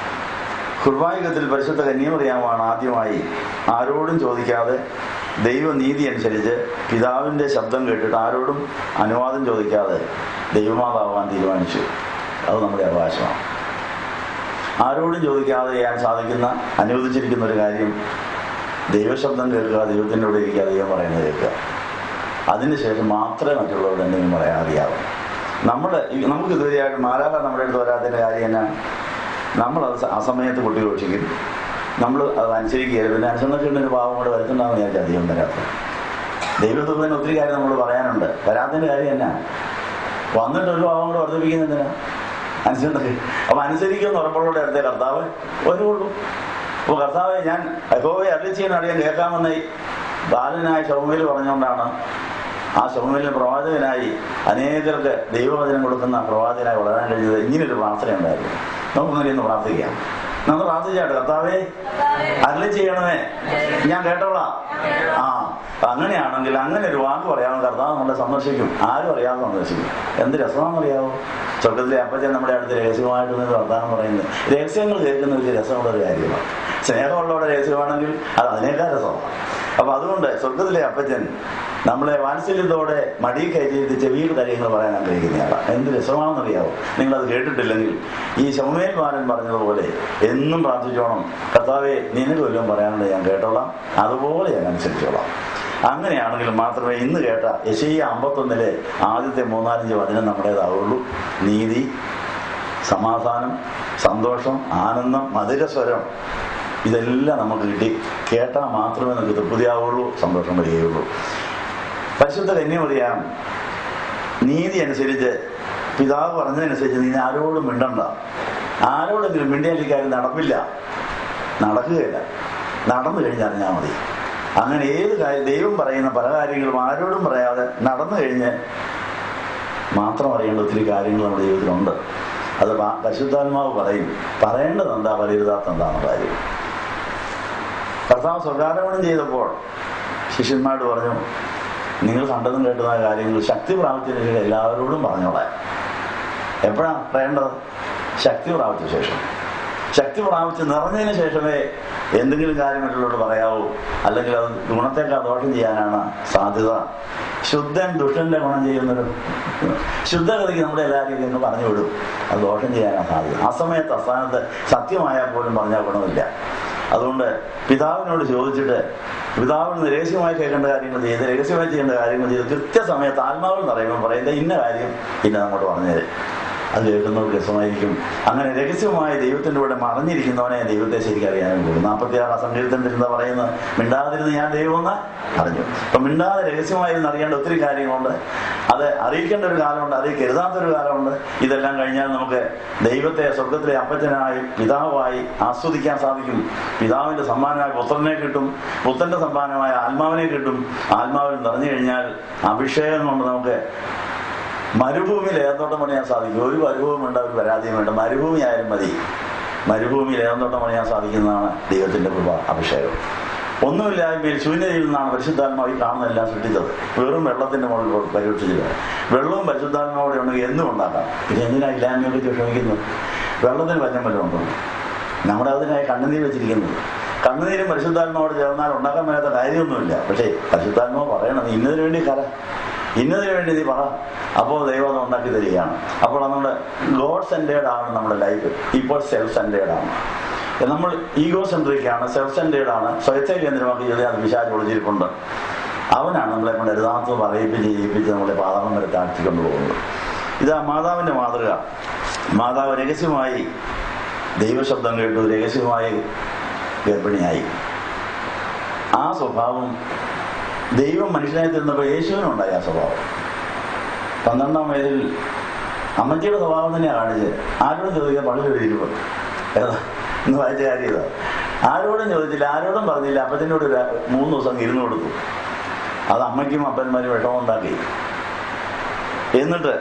കുർബാനത്തിൽ പരിശുദ്ധ കന്യാമറിയാമാണ് ആദ്യമായി ആരോടും ചോദിക്കാതെ ദൈവനീതി അനുസരിച്ച് പിതാവിന്റെ ശബ്ദം കേട്ടിട്ട് ആരോടും അനുവാദം ചോദിക്കാതെ ദൈവമാതാവാൻ തീരുമാനിച്ചു. അത് നമ്മുടെ അവകാശമാണ്. ആരോടും ചോദിക്കാതെ ചെയ്യാൻ സാധിക്കുന്ന അനുവദിച്ചിരിക്കുന്ന ഒരു കാര്യം ദൈവശബ്ദം കേൾക്കുക, ദൈവത്തിൻ്റെ കൂടെ ഇരിക്കുക, ദൈവം പറയുന്നത് കേൾക്കുക. അതിനുശേഷം മാത്രമേ മറ്റുള്ളവരുടെ എന്തെങ്കിലും പറയാറിയാവും. നമുക്ക് ഇതുവരെയായിട്ട് മാലാഖ നമ്മുടെ അടുത്ത് വരാത്തതിൻ്റെ കാര്യം എന്നാ? നമ്മളത് ആ സമയത്ത് കുട്ടിയോഷിക്കും. നമ്മൾ അത് അനുസരിക്കുകയില്ല. പിന്നെ അനുസരണക്കേണ്ടൊരു പാവം കൂടെ വരുത്തുണ്ടാകുന്ന വിചാരിച്ചാൽ ദൈവം വരാത്തത്. ദൈവത്തിൽ തന്നെ ഒത്തിരി കാര്യം നമ്മൾ പറയാനുണ്ട്. വരാത്തതിൻ്റെ കാര്യം എന്നാ? വന്നിട്ടൊരു പാവം കൂടെ വർദ്ധിപ്പിക്കുന്നതിനാ അനുസരണക്ക്. അപ്പൊ അനുസരിക്കുമെന്ന് ഉറപ്പുള്ളവരുടെ അടുത്തേ കർത്താവ് വരുള്ളൂ. അപ്പോൾ കർത്താവെ ഞാൻ യഹോവയെ അരുളിച്ചെയ്യുന്ന അറിയാൻ കേൾക്കാമെന്ന് ബാലനായ ശമൂവേൽ പറഞ്ഞുകൊണ്ടാണ് ആ ശമൂവേലിന് പ്രവാചകനായി അനേകർക്ക് ദൈവവചനം കൊടുക്കുന്ന പ്രവാചകനായി വളരാൻ കഴിഞ്ഞത്. ഇങ്ങനൊരു പ്രാർത്ഥന ഉണ്ടായിരുന്നു. നമുക്കിങ്ങനെ ഒന്ന് പ്രാർത്ഥിക്കാം. നമ്മൾ പ്രാർത്ഥിച്ചാട്ടെ, കർത്താവേ അരുളി ചെയ്യണമേ, ഞാൻ കേട്ടോളാം. അങ്ങനെയാണെങ്കിൽ അങ്ങനെ ഒരു വാക്ക് പറയാമെന്ന് കർത്താവ് നമ്മളെ സന്ദർശിക്കും. ആരും അറിയാതെ സന്ദർശിക്കും. എന്ത് രസമാണെന്നറിയാവോ? സ്വർഗത്തിലെ അപ്പച്ചൻ നമ്മുടെ അടുത്ത് രഹസ്യമായിട്ട് നിന്ന് വർത്താനം പറയുന്നത്. രഹസ്യങ്ങൾ കേൾക്കുന്ന വലിയ രസമുള്ളൊരു കാര്യമാണ്. സ്നേഹമുള്ളവരുടെ രഹസ്യമാണെങ്കിൽ അത് അതിനേക്കാൾ രസമാണ്. അപ്പൊ അതുകൊണ്ട് സ്വർഗത്തിലെ അപ്പച്ചൻ നമ്മളെ വാത്സല്യത്തോടെ മടിയിൽ കയറ്റിയിട്ട് ചെവിയിൽ കാര്യങ്ങൾ പറയാൻ ആഗ്രഹിക്കുന്നയാളാണ്. എന്ത് രസമാണെന്നറിയാവോ? നിങ്ങളത് കേട്ടിട്ടില്ലെങ്കിൽ ഈ ശമൂവേൽ ബാലൻ പറഞ്ഞതുപോലെ എന്നും പ്രാർത്ഥിച്ചോണം, കർത്താവേ നിനക്ക് വല്ലതും പറയാനുണ്ട് ഞാൻ കേട്ടോളാം, അതുപോലെ ഞാൻ അനുസരിച്ചോളാം. അങ്ങനെയാണെങ്കിൽ മാത്രമേ ഇന്ന് കേട്ട യെശയ്യാ 51 ആദ്യത്തെ 3-4 വചനം നമ്മുടേതാവുള്ളൂ. നീതി, സമാധാനം, സന്തോഷം, ആനന്ദം, മധുരസ്വരം, ഇതെല്ലാം നമുക്ക് കിട്ടി കേട്ടാൽ മാത്രമേ നമുക്ക് തൃപ്തിയാവുള്ളൂ, സന്തോഷം വരികയുള്ളൂ. പരിശുദ്ധ കന്യമറിയാം നീതി അനുസരിച്ച് പിതാവ് പറഞ്ഞതനുസരിച്ച് നീ ആരോടും മിണ്ടണ്ട. ആരോടെങ്കിലും മിണ്ടിയാൽ ഈ കാര്യം നടപ്പില്ല, നടക്കുകയില്ല. നടന്നു കഴിഞ്ഞറിഞ്ഞാൽ മതി. അങ്ങനെ ഏത് കാര്യം ദൈവം പറയുന്ന പല കാര്യങ്ങളും ആരോടും പറയാതെ നടന്നു കഴിഞ്ഞ് മാത്രം അറിയേണ്ട ഒത്തിരി കാര്യങ്ങൾ നമ്മുടെ ജീവിതത്തിലുണ്ട്. അത് പരിശുദ്ധാത്മാവ് പറയും. പറയേണ്ടത് എന്താ, പറയരുതാത്ത എന്താണെന്ന കാര്യം. കർത്താവ് സ്വർഗാരോഹണം ചെയ്തപ്പോൾ ശിഷ്യന്മാരോട് പറഞ്ഞു, നിങ്ങൾ കണ്ടതും കേട്ടതായ കാര്യങ്ങൾ ശക്തി പ്രാപിച്ചതിന് എല്ലാവരോടും പറഞ്ഞോളാം. എപ്പോഴാണ് പറയേണ്ടത്? ശക്തി പ്രാപിച്ച ശേഷം. ശക്തി പ്രാപിച്ച് നിറഞ്ഞതിന് ശേഷമേ എന്തെങ്കിലും കാര്യം മറ്റുള്ളവരോട് പറയാവൂ. അല്ലെങ്കിൽ അത് ഗുണത്തേക്കാൾ ദോഷം ചെയ്യാനാണ് സാധ്യത. ശുദ്ധൻ ദുഷ്ടന്റെ ഗുണം ചെയ്യുന്നൊരു ശുദ്ധഗതിക്ക് നമ്മുടെ എല്ലാവരെയും എന്ന് പറഞ്ഞു വിടും. അത് ദോഷം ചെയ്യാനാണ് സാധ്യത. ആ സമയത്ത് അസ്ഥാനത്ത് സത്യമായാൽ പോലും പറഞ്ഞാൽ ഗുണമില്ല. അതുകൊണ്ട് പിതാവിനോട് ചോദിച്ചിട്ട് പിതാവിന് രഹസ്യമായി കേൾക്കേണ്ട കാര്യങ്ങൾ ചെയ്ത് രഹസ്യമായി ചെയ്യേണ്ട കാര്യങ്ങൾ ചെയ്ത് കൃത്യസമയത്ത് ആത്മാവിൽ നിറയുമ്പോൾ പറയുന്നത് ഇന്ന കാര്യം പിന്നെ അങ്ങോട്ട് പറഞ്ഞേര്. അത് കേൾക്കുന്നവർക്ക് രസമായിരിക്കും. അങ്ങനെ രഹസ്യമായി ദൈവത്തിൻ്റെ കൂടെ മറഞ്ഞിരിക്കുന്നവനെ ദൈവത്തെ ശരിക്കും അറിയാനും കൂടും. 46 സങ്കീർത്തനത്തിൽ എന്താ പറയുന്നത്? മിണ്ടാതിരുന്ന് ഞാൻ ദൈവമെന്ന് അറിഞ്ഞു. അപ്പൊ മിണ്ടാതെ രഹസ്യമായിരുന്ന് അറിയേണ്ട ഒത്തിരി കാര്യങ്ങളുണ്ട്. അത് അറിയിക്കേണ്ട ഒരു കാലമുണ്ട്, അറിയിക്കരുതാത്തൊരു കാലമുണ്ട്. ഇതെല്ലാം കഴിഞ്ഞാൽ നമുക്ക് ദൈവത്തെ സ്വർഗത്തിലെ അപ്പച്ചനായി പിതാവായി ആസ്വദിക്കാൻ സാധിക്കും. പിതാവിന്റെ സമ്മാനമായ പുത്രനെ കിട്ടും, പുത്രന്റെ സമ്മാനമായ ആത്മാവിനെ കിട്ടും. ആത്മാവിൽ നിറഞ്ഞു കഴിഞ്ഞാൽ അഭിഷേകം കൊണ്ട് നമുക്ക് മരുഭൂമിയിൽ ഏതോട്ടം പണിയാൻ സാധിക്കും. ഒരു മരുഭൂമി വേണ്ട, ഒരു പരാതിയും വേണ്ട, മരുഭൂമി ആയാലും മതി. മരുഭൂമിയിൽ ഏതോട്ടം പണിയാൻ സാധിക്കുന്നതാണ് ദൈവത്തിന്റെ കൃപ, അഭിഷേകം. ഒന്നുമില്ലായ്മയിൽ ശൂന്യതയിൽ നിന്നാണ് പരിശുദ്ധാത്മാവ് കാണുന്നതെല്ലാം സൃഷ്ടിച്ചത്. വെറും വെള്ളത്തിന്റെ മുകളിൽ പരീക്ഷിച്ചത്. വെള്ളവും പരിശുദ്ധാത്മാവോടെ ഉണ്ടെങ്കിൽ എന്നും ഉണ്ടാക്കാം. പിന്നെ എന്തിനാ ഇല്ലായ്മയൊക്കെ വിഷമിക്കുന്നത്? വെള്ളത്തിന് പഞ്ഞം വല്ലതും ഉണ്ടോ? നമ്മുടെ അതിനായി കണ്ണുനീർ വെച്ചിരിക്കുന്നത്. കണ്ണുനീരും പരിശുദ്ധാത്മാവോട് ചേർന്നാൽ ഉണ്ടാക്കാൻ മേലാത്ത കാര്യമൊന്നുമില്ല. പക്ഷേ പരിശുദ്ധാത്മാവ് പറയണം, ഇന്നതിന് വേണ്ടി കര, ഇന്നതിന് വേണ്ടി നീ പറ. അപ്പോൾ ദൈവം അത് ഉണ്ടാക്കി തരികയാണ്. അപ്പോൾ നമ്മുടെ ഗോഡ് സെന്റേർഡ് ആണ് നമ്മുടെ ലൈഫ്. ഇപ്പോൾ സെൽഫ് സെന്റേർഡ് ആണ്. നമ്മൾ ഈഗോ സെൻട്രിക് ആണ്, സെൽഫ് സെന്റേർഡ് ആണ്, സ്വയത്തെ കേന്ദ്രമാക്കി അത് പിശാച് ഒളിച്ചിരിപ്പുണ്ട്. അവനാണ് നമ്മളെ കൊണ്ട് എഴുതാത്തത് പറയിപ്പിച്ച് ചെയ്യിപ്പിച്ച് നമ്മളെ പാതാളം വരെ താഴ്ത്തിക്കൊണ്ടു പോകുന്നത്. ഇതാ മാതാവിന്റെ മാതൃക. മാതാവ് രഹസ്യമായി ദൈവശബ്ദം കേട്ടു, രഹസ്യമായി ഗർഭിണിയായി. ആ സ്വഭാവം ദൈവം മനുഷ്യനായി തീർന്നപ്പോൾ യേശുവിനുണ്ടായി. ആ സ്വഭാവം 12-ാം വയസ്സിൽ അമ്മച്ചിയുടെ സ്വഭാവം തന്നെയാണ് കാണിച്ചത്. ആരോടും ചോദിക്കാൻ പള്ളിയിലിരിക്കും. ഏതാ ഇന്ന് വായിച്ച കാര്യം ഇതാ. ആരോടും ചോദിച്ചില്ല, ആരോടും പറഞ്ഞില്ല. അപ്പച്ചനോട് 3 ദിവസം ഇരുന്ന് കൊടുത്തു. അത് അമ്മയ്ക്കും അപ്പന്മാരും വിഷമമുണ്ടാക്കി. എന്നിട്ട്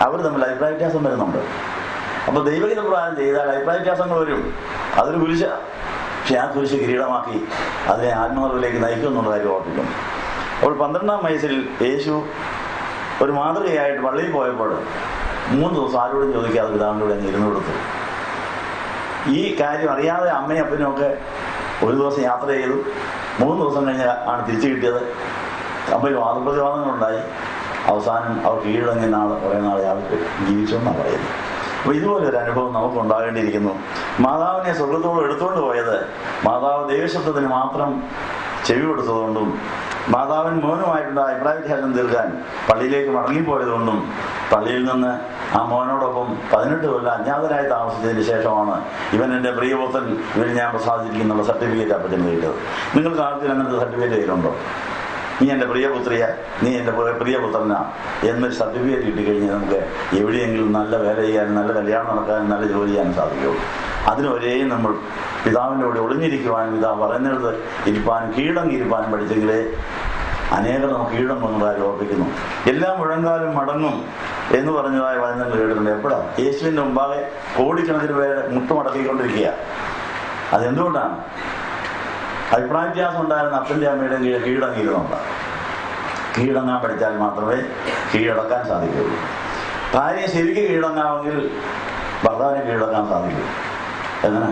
അവർ തമ്മിൽ അഭിപ്രായ വ്യത്യാസം വരുന്നുണ്ട്. അപ്പൊ ദൈവഹിത പ്രകാരം ചെയ്താൽ അഭിപ്രായ വ്യത്യാസങ്ങൾ വരും. അതൊരു കുരിശ. പക്ഷെ ആ കുരിശ് കിരീടമാക്കി അതിനെ ആത്മാവിലേക്ക് നയിക്കും എന്നുള്ള കാര്യം ഓർപ്പിക്കും. അപ്പോൾ 12-ാം വയസ്സിൽ യേശു ഒരു മാതൃകയായിട്ട് പള്ളിയിൽ പോയപ്പോൾ 3 ദിവസം ആരോടും ചോദിക്കാതെ പിതാവിൻ്റെ കൂടെ ഇരുന്ന് കൊടുത്തു. ഈ കാര്യം അറിയാതെ അമ്മയും അപ്പനും ഒക്കെ ഒരു ദിവസം യാത്ര ചെയ്തു. 3 ദിവസം കഴിഞ്ഞ് ആണ് തിരിച്ചു കിട്ടിയത്. അമ്മയിൽ വാദപ്രതിവാദങ്ങളുണ്ടായി. അവസാനം അവർ കീഴടങ്ങിയ കുറേ നാൾ അവർക്ക് ജീവിച്ചു എന്നാണ് പറയുന്നത്. അപ്പൊ ഇതുപോലെ ഒരു അനുഭവം നമുക്ക് ഉണ്ടാകേണ്ടിയിരിക്കുന്നു. മാതാവിനെ സ്വർഗത്തോട് എടുത്തുകൊണ്ട് പോയത് മാതാവ് ദൈവശബ്ദത്തിന് മാത്രം ചെവി കൊടുത്തതുകൊണ്ടും മാതാവിന് മൗനമായിട്ടുള്ള അഭിപ്രായ വ്യത്യാസം തീർക്കാൻ പള്ളിയിലേക്ക് മടങ്ങിപ്പോയതുകൊണ്ടും പള്ളിയിൽ നിന്ന് ആ മോനോടൊപ്പം 18 കൊല്ലം അജ്ഞാതരായി താമസിച്ചതിന് ശേഷമാണ് ഇവൻ എൻ്റെ പ്രിയപുത്രൻ, ഇവൻ ഞാൻ പ്രസാദിച്ചിരിക്കുന്നുള്ള സർട്ടിഫിക്കറ്റ് അപ്പച്ചന് കിട്ടിയത്. നിങ്ങൾക്ക് ആർക്കും അങ്ങനത്തെ സർട്ടിഫിക്കറ്റ് കയ്യിലുണ്ടോ? നീ എൻ്റെ പ്രിയപുത്രിയ, നീ എൻ്റെ പ്രിയപുത്രനാ എന്നൊരു സർട്ടിഫിക്കറ്റ് കിട്ടിക്കഴിഞ്ഞാൽ നമുക്ക് എവിടെയെങ്കിലും നല്ല വേല ചെയ്യാനും നല്ല കല്യാണം നടക്കാനും നല്ല ജോലി ചെയ്യാനും സാധിക്കുള്ളൂ. അതിനൊരേയും നമ്മൾ പിതാവിൻ്റെ കൂടെ ഒളിഞ്ഞിരിക്കുവാനും പിതാവ് പറയുന്നത് ഇരിപ്പാനും കീഴടങ്ങിയിരിപ്പാനും പഠിച്ചെങ്കിലേ അനേകം നമുക്ക് കീഴടങ്ങുന്നതായി ഓർപ്പിക്കുന്നു. എല്ലാം മുഴങ്കാലും മടങ്ങും എന്ന് പറഞ്ഞതായ വചനങ്ങൾ കേട്ടിട്ടുണ്ട്. എപ്പോഴാണ്? യേശുവിൻ്റെ മുമ്പാകെ കോടിക്കണക്കിന് പേരെ മുട്ടുമടക്കിക്കൊണ്ടിരിക്കുക. അതെന്തുകൊണ്ടാണ്? അഭിപ്രായ വ്യത്യാസം ഉണ്ടായിരുന്ന അച്ഛൻ്റെ അമ്മയുടെയും കീഴടങ്ങിയിരുന്നുണ്ട്. കീഴടങ്ങാൻ പഠിച്ചാൽ മാത്രമേ കീഴടക്കാൻ സാധിക്കുകയുള്ളൂ. ഭാര്യയെ ശരിക്കും കീഴടങ്ങാമെങ്കിൽ ഭർത്താവിനെ കീഴടക്കാൻ സാധിക്കും. എങ്ങനെ?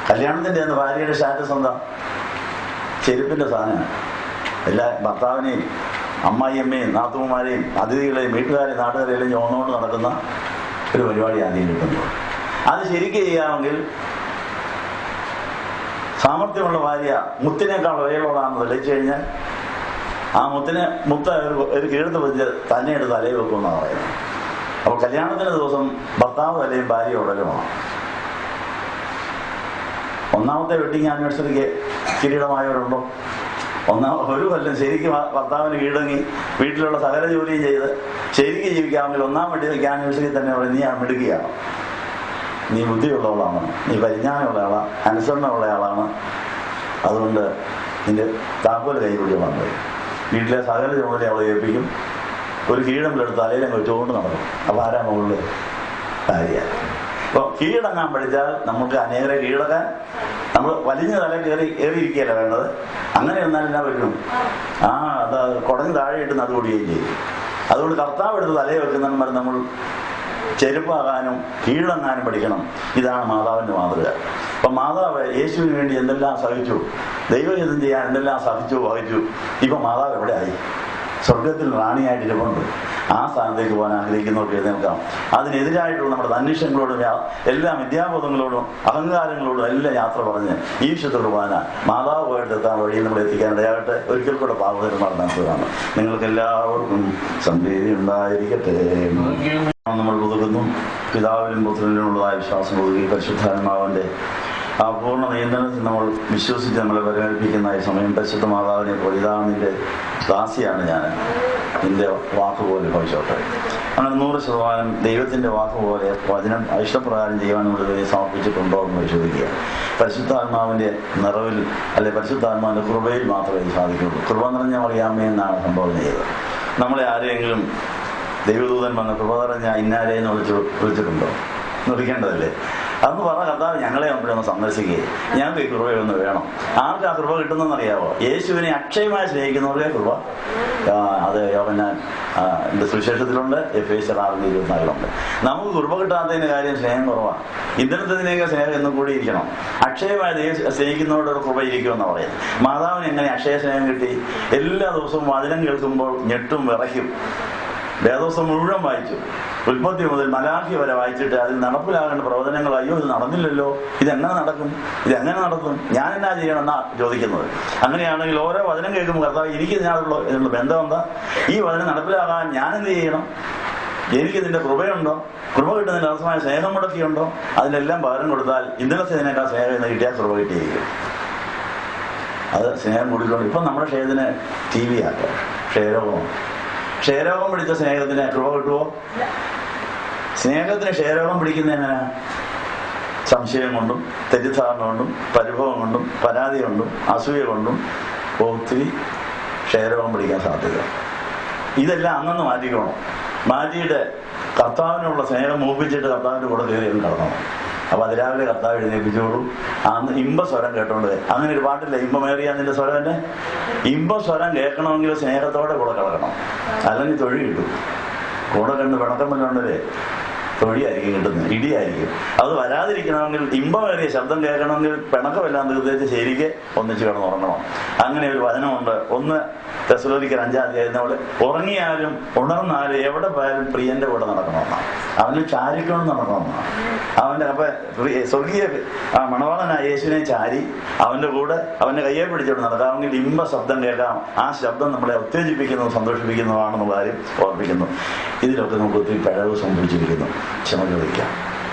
കല്യാണത്തിൻ്റെ അന്ന് ഭാര്യയുടെ സ്റ്റാറ്റസ് എന്താ? ചെരുപ്പിൻ്റെ സാധനമാണ്. എല്ലാ ഭർത്താവിനെയും അമ്മായിയമ്മയും നാത്തൂമാരെയും അതിഥികളെയും വീട്ടുകാരെയും നാട്ടുകാരെയും ചോന്നുകൊണ്ട് നടക്കുന്ന ഒരു പരിപാടി ആദ്യം കിട്ടുന്നു. അത് ശരിക്കും ചെയ്യാമെങ്കിൽ സാമർഥ്യമുള്ള ഭാര്യ മുത്തിനേക്കാൾ വിലയുള്ളതാണെന്ന് തെളിയിച്ചു കഴിഞ്ഞാൽ ആ മുത്ത ഒരു കീഴത്ത് വെച്ച് തന്നെ എടുത്ത് തലയിൽ വെക്കുമെന്നാണ് പറയുന്നത്. അപ്പോൾ കല്യാണത്തിൻ്റെ ദിവസം ഭർത്താവ് തലയും ഭാര്യ ഉടലുമാണ്. ഒന്നാമത്തെ വെഡിങ് ആനിവേഴ്സറിക്ക് കിരീടമായവരുണ്ടോ? ഒരു കൊല്ലം ശരിക്കും ഭർത്താവിന് കീഴടങ്ങി വീട്ടിലുള്ള സകല ജോലിയും ചെയ്ത് ശരിക്കും ജീവിക്കാമെങ്കിൽ ഒന്നാം വെഡിങ് ആനിവേഴ്സറി തന്നെ പറയും, നീ മിടുക്കിയാണ്, നീ ബുദ്ധിയുള്ളവളാണ്, നീ പരിജ്ഞാനമുള്ള ആളാണ്, അനുസരണമുള്ള ആളാണ്, അതുകൊണ്ട് നിന്റെ താക്കോല് കൈപിടിച്ചോളാൻ പറയും. വീട്ടിലെ സകല ജോലി അവളെ ഏൽപ്പിക്കും. ഒരു കീഴടത്തിലെടുത്ത് തലയിലും വെച്ചുകൊണ്ട് നടക്കും. അപ്പോൾ ആരാ മുകളിൽ? ഭാര്യ. അപ്പോൾ കീഴടങ്ങാൻ പഠിച്ചാൽ നമുക്ക് അനേകരെ കീഴടക്കാൻ നമ്മൾ വലിഞ്ഞ തല ഏറിയിരിക്കുകയല്ല വേണ്ടത്. അങ്ങനെ വന്നാൽ എന്നാ പറ്റും? അത് കുടഞ്ഞ് താഴെ ഇട്ടുന്ന അത് കൂടിയേയും ചെയ്യും. അതുകൊണ്ട് കർത്താവ് എടുത്ത് തലയെ വെക്കുന്നവന്മാർ നമ്മൾ ചെരുപ്പാകാനും കീഴടങ്ങാനും പഠിക്കണം. ഇതാണ് മാതാവിൻ്റെ മാതൃക. അപ്പം മാതാവ് യേശുവിന് വേണ്ടി എന്തെല്ലാം സഹിച്ചു, ദൈവഹിതം ചെയ്യാൻ എന്തെല്ലാം സഹിച്ചു വഹിച്ചു. ഇപ്പം മാതാവ് എവിടെ ആയി? സ്വർഗത്തിൽ റാണിയായിട്ടിരിപ്പുണ്ട്. ആ സ്ഥാനത്തേക്ക് പോകാൻ ആഗ്രഹിക്കുന്നവർക്ക് എഴുന്നേൽക്കാം. അതിനെതിരായിട്ടുള്ള നമ്മുടെ അന്വേഷണങ്ങളോടും എല്ലാ വിദ്യാബോധങ്ങളോടും അഹങ്കാരങ്ങളോടും എല്ലാം യാത്ര പറഞ്ഞ് ഈ വിശുദ്ധ കുർബാന മാതാവുമായിട്ട് എത്താൻ വഴിയിൽ നമ്മൾ എത്തിക്കാനിടയാകട്ടെ. ഒരിക്കൽ കൂടെ പാവകരന്മാർ നടത്തുകയാണ്. നിങ്ങൾക്ക് എല്ലാവർക്കും സമൃദ്ധി ഉണ്ടായിരിക്കട്ടെ. നമ്മൾ പുതുക്കുന്നു. പിതാവിലും പുത്രനിലുമുള്ളതായ വിശ്വാസം പുതുക്കി പരിശുദ്ധാത്മാവിന്റെ ആ പൂർണ്ണ നിയന്ത്രണത്തിൽ നമ്മൾ വിശ്വസിച്ച് നമ്മളെ പരിപാലിപ്പിക്കുന്ന ഈ സമയം പരിശുദ്ധ മാതാവിനെ പോലെ ഇതാ നിന്റെ ദാസിയാണ് ഞാൻ, നിന്റെ വാക്കുപോലെ ഭവിച്ചോട്ടെ. അങ്ങനെ 100% ദൈവത്തിന്റെ വാക്കുപോലെ വചനം ഇഷ്ടപ്രകാരം ചെയ്യാൻ നമ്മൾ സമർപ്പിച്ചിട്ടുണ്ടോ എന്ന് പരിശോധിക്കുക. പരിശുദ്ധാത്മാവിന്റെ നിറവിൽ അല്ലെ പരിശുദ്ധാത്മാവിന്റെ കൃപയിൽ മാത്രമേ ഇത് സാധിക്കുള്ളൂ. കൃപ നിറഞ്ഞ അറിയാമേ എന്നാണ് സംഭവം ചെയ്തത്. നമ്മളെ ആരെങ്കിലും ദൈവദൂതൻ വന്ന് കൃപ നിറഞ്ഞ ഇന്നാരെന്ന് വിളിച്ചിട്ടുണ്ടോ? വിളിക്കേണ്ടതല്ലേ? അന്ന് പറഞ്ഞ കർത്താവ് ഞങ്ങളെ നമ്മളൊന്ന് സന്ദർശിക്കുകയെ, ഞങ്ങൾക്ക് ഈ കൃപയൊന്ന് വേണം. ആർക്ക് ആ കൃപ കിട്ടുന്നതെന്നറിയാവോ? യേശുവിനെ അക്ഷയമായി സ്നേഹിക്കുന്നവരുടെ കൃപ. അത് യോഹന്നാൻ സുവിശേഷത്തിലുണ്ട്, എഫേസ്യർ 6:24 നമുക്ക് കൃപ കിട്ടാത്തതിന്റെ കാര്യം സ്നേഹം കുറവാണ്. ഇന്നലത്തതിനേക്ക് സ്നേഹം എന്നും കൂടി ഇരിക്കണം. അക്ഷയമായി സ്നേഹിക്കുന്നവരുടെ കൃപ ഇരിക്കുമെന്നാണ് പറയുന്നത്. മാതാവിന് എങ്ങനെ അക്ഷയ സ്നേഹം കിട്ടി? എല്ലാ ദിവസവും വചനം കേൾക്കുമ്പോൾ ഞെട്ടും വിറയ്ക്കും. വേദോസം മുഴുവൻ വായിച്ചു, ഉൽപ്പത്തി മുതൽ മലാഖി വരെ വായിച്ചിട്ട് അതിൽ നടപ്പിലാകേണ്ട പ്രവചനങ്ങൾ, അയ്യോ ഇത് നടന്നില്ലല്ലോ, ഇതെങ്ങനെ നടക്കും, ഇതെങ്ങനെ നടക്കും, ഞാൻ എന്നാ ചെയ്യണം എന്നാ ചോദിക്കുന്നത്. അങ്ങനെയാണെങ്കിൽ ഓരോ വചനം കേൾക്കുമ്പോൾ കർത്താവ് എനിക്ക് ഇതിനുള്ള ബന്ധം എന്താ? ഈ വചനം നടപ്പിലാകാൻ ഞാൻ എന്ത് ചെയ്യണം? എനിക്ക് ഇതിന്റെ കൃപയുണ്ടോ? കൃപ കിട്ടുന്നതിന്റെ അവസരമായ സ്നേഹം മുടക്കിയുണ്ടോ? അതിനെല്ലാം പകരം കൊടുത്താൽ ഇന്നലത്തേതിനേക്കാൾ സ്നേഹം എന്ന് കിട്ടിയാൽ കൃപ കിട്ടിയിരിക്കും. അത് സ്നേഹം കൂടിക്കൊണ്ട് ഇപ്പം നമ്മുടെ ക്ഷേത്രത്തിന് TV ആക്കാം. ക്ഷയരോഗം പിടിച്ച സ്നേഹത്തിന് കൃപ കിട്ടുമോ? സ്നേഹത്തിന് ക്ഷയരോഗം പിടിക്കുന്ന എങ്ങനെ? സംശയം കൊണ്ടും തെറ്റിദ്ധാരണ കൊണ്ടും പരിഭവം കൊണ്ടും പരാതി കൊണ്ടും അസൂയ കൊണ്ടും ഒത്തിരി ക്ഷയരോഗം പിടിക്കാൻ സാധ്യത. ഇതെല്ലാം അന്നു മാറ്റിക്കണം. മാറ്റിയിട്ട് കർത്താവിനുള്ള സ്നേഹം മൂപ്പിച്ചിട്ട് കർത്താവിൻ്റെ കൂടെ കയറി കടന്നു. അപ്പൊ അതിരാവിലെ കർത്താവ് എഴുന്നേൽപ്പിച്ചോളും. അന്ന് ഇമ്പസ്വരം കേട്ടോണ്ട്, അങ്ങനെ ഒരു പാട്ടില്ല, ഇമ്പമേറിയ നിന്റെ സ്വരം തന്നെ. ഇമ്പസ്വരം കേൾക്കണമെങ്കിൽ സ്നേഹത്തോടെ കൂടെ കിടക്കണം, അല്ലെങ്കിൽ തൊഴി കിട്ടും. കൂടെ കണ്ട് പിണക്കം വല്ലോണ്ടല്ലേ തൊഴിയായിരിക്കും കിട്ടുന്നത്, ഇടിയായിരിക്കും. അത് വരാതിരിക്കണമെങ്കിൽ, ഇമ്പമേറിയ ശബ്ദം കേൾക്കണമെങ്കിൽ പിണക്കമെല്ലാം തീർച്ചയായിട്ട് ശരിക്ക് ഒന്നിച്ച് കിടന്നുറങ്ങണം. അങ്ങനെ ഒരു വചനമുണ്ട്. 1 തെസ്സലോനിക്കർ 5-ാം അധ്യായം, നമ്മൾ ഉറങ്ങിയാലും ഉണർന്നാലും എവിടെ പോയാലും പ്രിയന്റെ കൂടെ നടക്കണമെന്നാണ്. അവന് ചാരിക്കണം നടക്കണമെന്നാണ്. അവന്റെ അപ്പൊ സ്വർഗീയ മണവാളനായ യേശുവിനെ ചാരി അവന്റെ കൂടെ അവന്റെ കയ്യെ പിടിച്ചോണ്ട് നടക്കാമെങ്കിൽ ഇമ്പ ശബ്ദം കേൾക്കാം. ആ ശബ്ദം നമ്മളെ ഉത്തേജിപ്പിക്കുന്നതും സന്തോഷിപ്പിക്കുന്നതാണെന്നുള്ള കാര്യം ഓർപ്പിക്കുന്നു. ഇതിലൊക്കെ നമുക്ക് ഒത്തിരി പിഴവ് സംഭവിച്ചിരിക്കുന്നു. ക്ഷമ ചോദിക്കാം.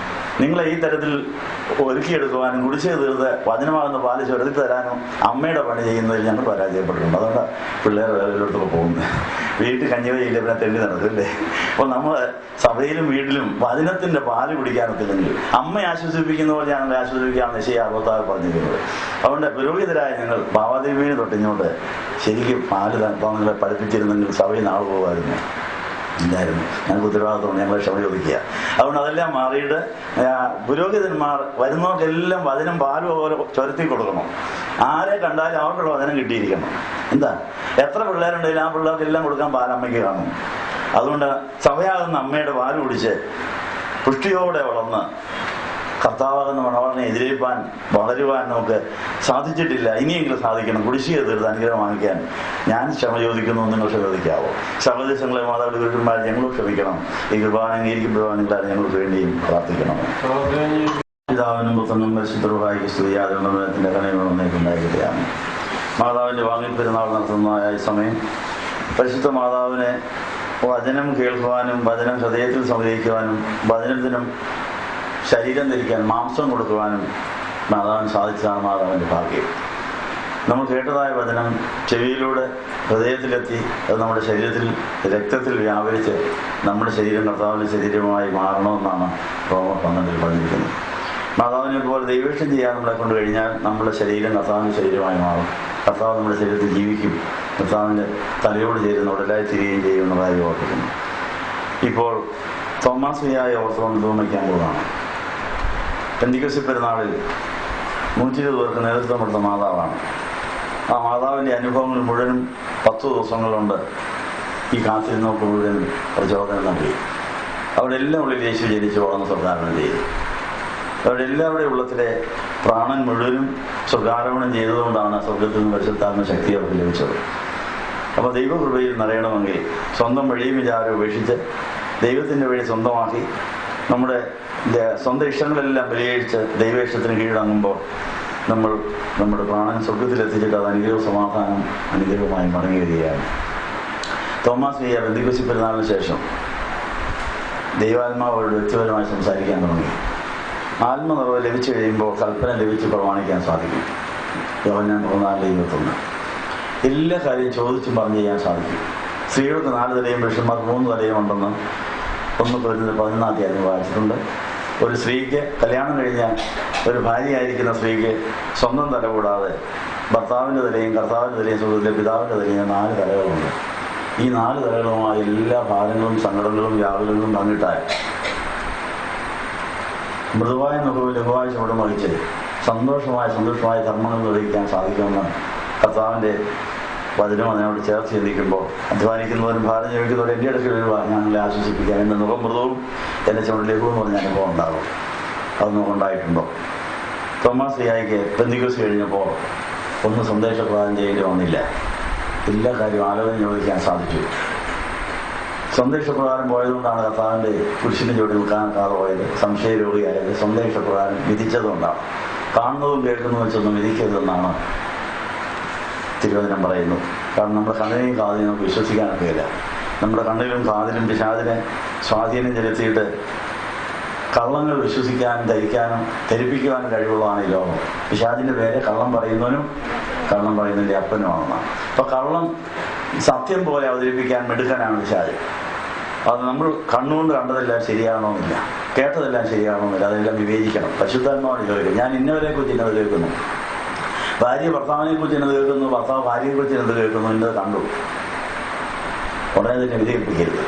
നിങ്ങളെ ഈ തരത്തിൽ ഒരുക്കിയെടുക്കുവാനും കുടിശ്ശിക തീർത്ത് വചനമാകുന്ന പാലിച്ച് ഒരുത്തി തരാനും അമ്മയുടെ പണി ചെയ്യുന്നതിൽ ഞങ്ങൾ പരാജയപ്പെട്ടിട്ടുണ്ട്. അതുകൊണ്ട് പിള്ളേർ വേറെല്ലോട്ടൊക്കെ പോകുന്നത്. വീട്ടിൽ കഞ്ഞിവയില്ല, പിന്നെ തെണ്ടി നടക്കില്ലേ? അപ്പോൾ നമ്മൾ സഭയിലും വീട്ടിലും വചനത്തിന്റെ പാല് കുടിക്കാനത്തില്ലെങ്കിൽ അമ്മയെ ആശ്വസിപ്പിക്കുന്ന പോലെ ഞങ്ങളെ ആശ്വസിപ്പിക്കാമെന്ന് യെശയ്യാ 66 പറഞ്ഞിരിക്കുന്നത്. അതുകൊണ്ട് പുരോഹിതരായ ഞങ്ങൾ ഭാവാദേവിയെ തൊട്ടിഞ്ഞോണ്ട് ശരിക്കും പാല് നിങ്ങളെ പഠിപ്പിച്ചിരുന്നെങ്കിൽ സഭയിൽ നാൾ പോകുമായിരുന്നു. ഇല്ലായിരുന്നു. ഞങ്ങൾക്ക് ഉത്തരവാദിത്തമുണ്ട്, ഞങ്ങളെ ക്ഷമ ചോദിക്കുക. അതുകൊണ്ട് അതെല്ലാം മാറിയിട്ട് പുരോഹിതന്മാർ വരുന്നവർക്കെല്ലാം വചനം പാല് പോലെ ചുരത്തി കൊടുക്കണം. ആരെ കണ്ടാലും അവർക്കുള്ള വചനം കിട്ടിയിരിക്കണം. എന്താ, എത്ര പിള്ളേരുണ്ടെങ്കിലും ആ പിള്ളേർക്കെല്ലാം കൊടുക്കാൻ പാലമ്മയ്ക്ക് കാണും. അതുകൊണ്ട് സഭയാകുന്ന അമ്മയുടെ പാല് കുടിച്ച് പുഷ്ടിയോടെ വളർന്ന് കർത്താവാകുന്ന മണവാളനെ എതിരേൽപ്പാൻ വളരുവാൻ നമുക്ക് സാധിച്ചിട്ടില്ല. ഇനിയെങ്കിലും സാധിക്കണം. കുടിശ്ശിക തീർത്ത് അനുഗ്രഹം വാങ്ങിക്കാൻ ഞാൻ ക്ഷമ ചോദിക്കുന്നു. നിങ്ങൾ ക്ഷമിക്കാവോ? സഹോദരങ്ങളെ, മാതാപിതാക്കളുടെ ഗുരുക്കന്മാർ, ഞങ്ങളും ക്ഷമിക്കണം. ഈ കൃപാന അംഗീകരിക്കപ്പെടുവാൻ നിങ്ങളാണ് ഞങ്ങൾക്ക് വേണ്ടിയും പ്രാർത്ഥിക്കണം. പിതാവിനും പുത്രനും പരിശുദ്ധരുമായി സ്തുതിയാതിന്റെ കനയുണ്ടായിരിക്കുകയാണ്. മാതാവിന്റെ വാങ്ങിപ്പെരുന്നാൾ നടത്തുന്നതായ സമയം പരിശുദ്ധ മാതാവിനെ വചനം കേൾക്കുവാനും വചനം ഹൃദയത്തിൽ സംഗ്രഹിക്കുവാനും വചനത്തിനും ശരീരം ധരിക്കാൻ മാംസം കൊടുക്കുവാനും മാതാവിന് സാധിച്ചതാണ് മാതാവിൻ്റെ ഭാഗ്യം. നമ്മൾ കേട്ടതായ വചനം ചെവിയിലൂടെ ഹൃദയത്തിലെത്തി അത് നമ്മുടെ ശരീരത്തിൽ രക്തത്തിൽ വ്യാപരിച്ച് നമ്മുടെ ശരീരം കർത്താവിൻ്റെ ശരീരമായി മാറണമെന്നാണ് റോമർ 12 പറഞ്ഞിരിക്കുന്നത്. മാതാവിനെ പോലെ ദൈവേഷം ചെയ്യാൻ നമ്മളെ കൊണ്ട് കഴിഞ്ഞാൽ നമ്മുടെ ശരീരം കർത്താവിൻ്റെ ശരീരമായി മാറും. കർത്താവ് നമ്മുടെ ശരീരത്തിൽ ജീവിക്കും. കർത്താവിൻ്റെ തലയോട് ചേരുന്ന ഉടലായി തിരികെയും ചെയ്യുന്നതായി ഓർപ്പിക്കുന്നു. ഇപ്പോൾ തോമാസ്ലിഹായെ ഓർത്തുകൊണ്ട് വയ്ക്കാൻ പോകുന്നതാണ്. പെന്തിക്കോസ്ത് പെരുന്നാളിൽ 120 പേർക്ക് നേതൃത്വം കൊടുത്ത മാതാവാണ്. ആ മാതാവിൻ്റെ അനുഭവങ്ങൾ മുഴുവനും 10 ദിവസങ്ങളുണ്ട് ഈ കാത്തിരുന്നവർക്ക് മുഴുവൻ പ്രചോദനം നൽകി. അവിടെ എല്ലാം ഉള്ളിൽ യേശു ജനിച്ചു വളർന്ന് സ്വർഗാരോഹണം ചെയ്തു. അവിടെ എല്ലാവരുടെയും ഉള്ളത്തിലെ പ്രാണൻ മുഴുവനും സ്വർഗാരോഹണം ചെയ്തതുകൊണ്ടാണ് സ്വർഗത്തിൽ നിന്ന് പരിശുദ്ധാത്മ ശക്തി അവർക്ക് ലഭിച്ചത്. അപ്പോൾ ദൈവകൃപയിൽ നിറയണമെങ്കിൽ സ്വന്തം വഴിയും വിചാരം ഉപേക്ഷിച്ച് ദൈവത്തിൻ്റെ വഴി സ്വന്തമാക്കി നമ്മുടെ സ്വന്തം ഇഷ്ടങ്ങളെല്ലാം പരിഹരിച്ച് ദൈവേഷ്ടത്തിന് കീഴടങ്ങുമ്പോൾ നമ്മൾ നമ്മുടെ പ്രാണൻ സ്വർഗത്തിലെത്തിച്ചിട്ട് അത് അനുഗ്രഹ സമാധാനം അനുഗ്രഹമായി മടങ്ങി വരികയാണ്. തോമാസ്ലിഹാ പെന്തിക്കോസ്ത് പെരുന്നാളിന് ശേഷം ദൈവാത്മാവ് അവരുടെ വ്യക്തിപരമായി സംസാരിക്കാൻ തുടങ്ങി. ആത്മനിറവ് ലഭിച്ചു കഴിയുമ്പോൾ കൽപ്പന ലഭിച്ച് പ്രമാണിക്കാൻ സാധിക്കും. യോഹന്നാൻ 14:21 എല്ലാ കാര്യം ചോദിച്ചും പറഞ്ഞു ചെയ്യാൻ സാധിക്കും. സ്ത്രീകൾക്ക് 4 തലയും പുരുഷന്മാർക്ക് 3 തലയും ഉണ്ടെന്ന് 1 കൊരിന്ത്യർ 11 വായിച്ചിട്ടുണ്ട്. ഒരു സ്ത്രീക്ക് കല്യാണം കഴിഞ്ഞ ഒരു ഭാര്യയായിരിക്കുന്ന സ്ത്രീക്ക് സ്വന്തം തല കൂടാതെ ഭർത്താവിൻ്റെ തലയും കർത്താവിൻ്റെ തലയും സുഹൃത്തിലെ പിതാവിൻ്റെ തലയും 4 തലകളുണ്ട്. ഈ 4 തലകളുമായി എല്ലാ ഭാരങ്ങളും സങ്കടങ്ങളും വ്യാകുലങ്ങളും പങ്കിട്ടാൽ മൃദുവായ മുഖവും ലഘുവായ ചുവടും വഹിച്ച് സന്തോഷമായ കർമ്മങ്ങൾ നിർവഹിക്കാൻ സാധിക്കുമെന്ന് കർത്താവിൻ്റെ വചനം അതിനോട് ചേർത്ത് ചിന്തിക്കുമ്പോൾ അധ്വാനിക്കുന്നവരും ഭാരം ചോദിക്കുന്നവരും എൻ്റെ അടുക്കൽ വരുവാൻ ഞങ്ങളെ ആശ്വസിപ്പിക്കാം. എൻ്റെ മുഖം മൃദവും എൻ്റെ ചുവട് ലഘുവും എന്ന് പറഞ്ഞ അനുഭവം ഉണ്ടാകും. അത് നമുക്കുണ്ടായിട്ടുണ്ടോ? തോമാസ്ലിഹായ്ക്ക് പെന്തിക്കോസ്ത് കഴിഞ്ഞപ്പോൾ ഒന്ന് സന്ദേശപ്രദാനം ചെയ്യേണ്ടി വന്നില്ല. എല്ലാ കാര്യവും ആലോചന ചോദിക്കാൻ സാധിച്ചു. സന്ദേശപ്രകാരം പോയതുകൊണ്ടാണ് കർത്താവിൻ്റെ കുരിശിന് ചുവട് നിൽക്കാനൊക്കാതെ പോയത്. സംശയരോഗിയായത് സന്ദേശപ്രകാരം വിധിച്ചതുകൊണ്ടാണ്. കാണുന്നതും കേൾക്കുന്നതും വെച്ചൊന്നും വിധിക്കരുതെന്നാണ് തിരുവചനം പറയുന്നു. കാരണം നമ്മുടെ കണ്ണിനെയും കാതിനെയും നമുക്ക് വിശ്വസിക്കാനൊക്കെ ഇല്ല. നമ്മുടെ കണ്ണിലും കാതിലും പിശാചിനെ സ്വാധീനം ചെലുത്തിയിട്ട് കള്ളങ്ങൾ വിശ്വസിക്കാനും ധരിക്കാനും ധരിപ്പിക്കുവാനും കഴിവുള്ളതാണ് ഈ ലോകം. പിശാചിൻ്റെ പേര് കള്ളം പറയുന്നവനും കള്ളം പറയുന്നതിൻ്റെ അപ്പനുമാണെന്നാണ്. അപ്പോൾ കള്ളം സത്യം പോലെ അവതരിപ്പിക്കാൻ മിടുക്കനാണ് പിശാച്. അത് നമ്മൾ കണ്ണുകൊണ്ട് കണ്ടതെല്ലാം ശരിയാകണമെന്നില്ല, കേട്ടതെല്ലാം ശരിയാകണമെന്നില്ല. അതെല്ലാം വിവേചിക്കണം. പരിശുദ്ധാത്മാവാണ് ചോദിക്കും. ഞാൻ ഇന്നവരെ കുറിച്ച് ഇന്നത് കേൾക്കുന്നു, ഭാര്യ ഭർത്താവിനെ കുറിച്ച് ഇന്നത് കേൾക്കുന്നു, ഭർത്താവ് ഭാര്യയെ കുറിച്ച് ഇന്നത് കേൾക്കുന്നു, ഇന്നത് കണ്ടു, ഉടനെ തന്നെ വിധിയിപ്പിക്കരുത്.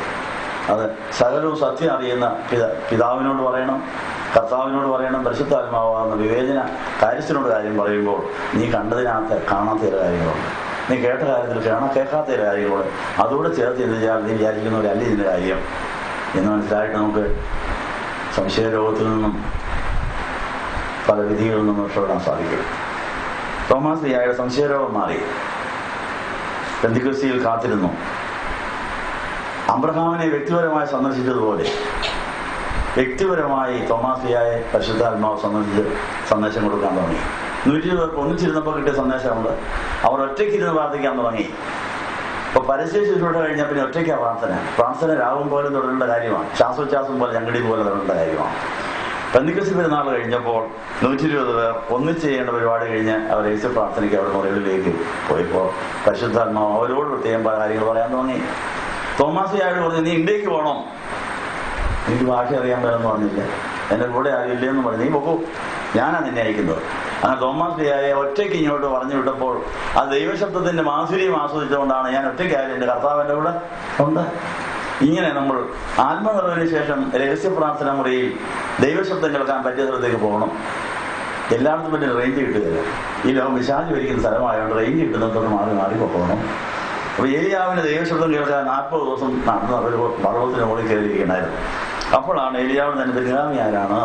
അത് സകലവും സത്യം അറിയുന്ന പിതാവിനോട് പറയണം, കർത്താവിനോട് പറയണം. പരിശുദ്ധാത്മാവാകുന്ന വിവേചന കാര്യത്തിനോട് കാര്യം പറയുമ്പോൾ നീ കണ്ടതിനകത്ത് കാണാത്ത ചില കാര്യങ്ങളുണ്ട്, നീ കേട്ട കാര്യത്തിൽ കേൾക്കാത്ത ചില കാര്യങ്ങൾ അതുകൂടെ ചേർത്ത് ചിന്തിച്ചാൽ നീ വിചാരിക്കുന്നവരല്ല ഇതിൻ്റെ കാര്യം എന്ന് മനസ്സിലായിട്ട് നമുക്ക് സംശയരോഗത്തിൽ നിന്നും പല വിധികളിൽ നിന്നും രക്ഷപ്പെടാൻ സാധിക്കും. തോമാസ്ലിഹായുടെ സംശയരോഗം മാറി. പെന്തിക്കോസ്തിയിൽ കാത്തിരുന്നു. അബ്രഹാമിനെ വ്യക്തിപരമായി സന്ദർശിച്ചതുപോലെ വ്യക്തിപരമായി തോമാസ്ലിഹായെ പരിശുദ്ധാത്മാവ് സന്ദർശിച്ച് സന്ദേശം കൊടുക്കാൻ തുടങ്ങി. 120 പേർക്ക് ഒന്നിച്ചിരുന്നപ്പോൾ കിട്ടിയ സന്ദേശമുണ്ട്. അവർ ഒറ്റയ്ക്കിരുന്ന് പ്രാർത്ഥിക്കാൻ തുടങ്ങി. ഇപ്പോൾ പരസ്യ ശുശ്രൂഷ കഴിഞ്ഞാൽ പിന്നെ ഒറ്റയ്ക്കാണ് പ്രാർത്ഥന രാവും പോലെ തുടരേണ്ട കാര്യമാണ്. ശ്വാസോച്ഛ്വാസം പോലെ ഞങ്ങടി പോലെ തുടരേണ്ട കാര്യമാണ്. പെന്തിക്കോസ്ത് പെരുന്നാൾ കഴിഞ്ഞപ്പോൾ 120 പേർ ഒന്നിച്ച് ചെയ്യേണ്ട പരിപാടി കഴിഞ്ഞ് അവർ യേശു പ്രാർത്ഥനയ്ക്ക് അവരുടെ മുറികളിലേക്ക് പോയപ്പോൾ പരിശുദ്ധാത്മാവ് അവരോട് പ്രത്യേകം പല കാര്യങ്ങൾ പറയാൻ തുടങ്ങി. തോമാസ്ലിഹായോട് പറഞ്ഞു, നീ ഇന്ത്യക്ക് പോകണം, എനിക്ക് ഭാഷ അറിയാൻ പറ്റുമെന്ന് പറഞ്ഞില്ല, എൻ്റെ കൂടെ ആരും ഇല്ലെന്ന് പറഞ്ഞു, നീ പോകൂ, ഞാനാണ് നിന്നെ അയക്കുന്നത്. അങ്ങനെ തോമാസ്ലിഹായെ ഒറ്റയ്ക്ക് ഇങ്ങോട്ട് പറഞ്ഞു വിട്ടപ്പോൾ ആ ദൈവശബ്ദത്തിന്റെ മാധുര്യം ആസ്വദിച്ചുകൊണ്ടാണ് ഞാൻ ഒറ്റയ്ക്കായാലും എൻ്റെ കർത്താവ് എൻ്റെ കൂടെ ഉണ്ട്. ഇങ്ങനെ നമ്മൾ ആത്മനിറവിന് ശേഷം രഹസ്യ പ്രാർത്ഥന മുറിയിൽ ദൈവശബ്ദം കേൾക്കാൻ പറ്റിയ സ്ഥലത്തേക്ക് പോകണം. എല്ലായിടത്തും പറ്റി റേഞ്ച് കിട്ടുകയില്ല. ഈ ലോകം വിശാലം ഇരിക്കുന്ന സ്ഥലമായതുകൊണ്ട് റേഞ്ച് കിട്ടുന്നിടത്തോട് മാറി മാറി പോകണം. അപ്പൊ ഏലിയാവിന് ദൈവശബ്ദം കേൾക്കാൻ 40 ദിവസം നടന്ന ഒരു പർവ്വതത്തിന് മുകളിൽ കയറിയിരിക്കണായിരുന്നു. അപ്പോഴാണ് ഏലിയാവിന് തന്നെ പിൻഗാമി ആരാണ്,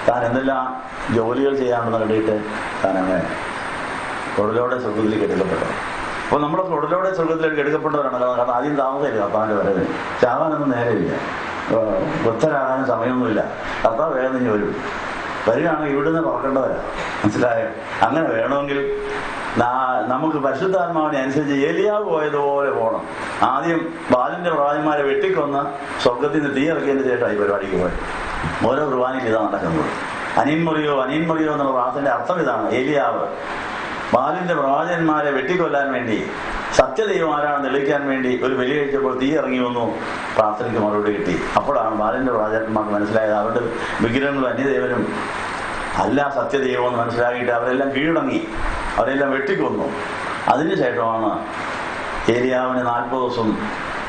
താൻ എന്തെല്ലാം ജോലികൾ ചെയ്യാമെന്ന് കണ്ടിട്ട് താൻ അങ്ങനെ തൊഴിലോടെ സ്വർഗത്തിലേക്ക് എടുക്കപ്പെട്ടത്. അപ്പോൾ നമ്മുടെ തൊഴിലോടെ സ്വർഗത്തിലേക്ക് എടുക്കപ്പെട്ടവരാണ്. കാരണം ആദ്യം താമസമില്ല കർത്താവിന്റെ വരവിന്. ചാവാനൊന്നും നേരമില്ല, വൃദ്ധരാകാനും സമയമൊന്നുമില്ല. കർത്താവ് വേഗം ഇനി വരും. വരികയാണെങ്കിൽ ഇവിടുന്ന് പറക്കേണ്ടവരാ. മനസ്സിലായോ? അങ്ങനെ വേണമെങ്കിൽ നമുക്ക് പരിശുദ്ധാത്മാവിനെ അനുസരിച്ച് ഏലിയാവ് പോയതുപോലെ പോകണം. ആദ്യം ബാലിന്റെ പ്രവാചകന്മാരെ വെട്ടിക്കൊന്ന് സ്വർഗത്തിൽ നിന്ന് തീ ഇറക്കിയതിന് ശേഷം ഈ പരിപാടിക്ക് പോയി. ഓരോ കുർബാനയിൽ ഇതാണ് നടക്കുന്നത്. അനിൻമുറിയോ എന്നുള്ള പ്രാർത്ഥനയുടെ അർത്ഥം ഇതാണ്. ഏലിയാവ് ബാലിന്റെ പ്രവാചകന്മാരെ വെട്ടിക്കൊല്ലാൻ വേണ്ടി, സത്യദൈവം ആരാണെന്ന് തെളിയിക്കാൻ വേണ്ടി ഒരു ബലി കഴിച്ചപ്പോൾ തീ ഇറങ്ങി വന്നു, പ്രാർത്ഥനയ്ക്ക് മറുപടി കിട്ടി. അപ്പോഴാണ് ബാലിന്റെ പ്രവാചകന്മാർക്ക് മനസ്സിലായത് അവരുടെ വിഗ്രഹങ്ങളും അന്യദേവനും അല്ല സത്യദൈവം എന്ന് മനസ്സിലാക്കിയിട്ട് അവരെല്ലാം കീഴടങ്ങി, അവരെല്ലാം വെട്ടിക്കൊന്നു. അതിനുശേഷമാണ് ഏലിയാവിന് 40 ദിവസം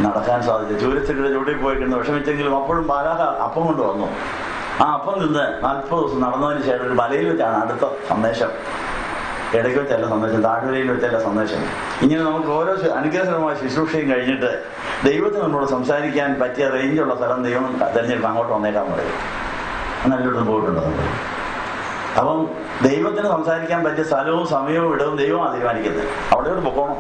നടക്കാൻ സാധിച്ചത്. ചൂരത്തിൻ്റെ ചൂടിൽ പോയി കിടന്ന് വിഷമിച്ചെങ്കിലും അപ്പോഴും ബാലാഹ അപ്പം കൊണ്ട് വന്നു. ആ അപ്പം നിന്ന് 40 ദിവസം നടന്നതിന് ശേഷം ഒരു മലയിൽ വെച്ചാണ് അടുത്ത സന്ദേശം. ഇടയ്ക്ക് വെച്ചല്ല സന്ദേശം, താഴ്വരയിൽ വെച്ചല്ല സന്ദേശം. ഇങ്ങനെ നമുക്ക് ഓരോ അനുഗ്രഹകരമായ ശുശ്രൂഷയും കഴിഞ്ഞിട്ട് ദൈവത്തിന് നമ്മളോട് സംസാരിക്കാൻ പറ്റിയ റേഞ്ചുള്ള സ്ഥലം ദൈവം തിരഞ്ഞെടുത്ത് അങ്ങോട്ട് വന്നേക്കാൻ പറയും. നല്ലോട്ടും പോയിട്ടുണ്ട് നമ്മൾ. അപ്പം ദൈവത്തിന് സംസാരിക്കാൻ പറ്റിയ സ്ഥലവും സമയവും ഇടവും ദൈവമാണ് തീരുമാനിക്കുന്നത്. അവിടെയോട് പൊക്കോണം,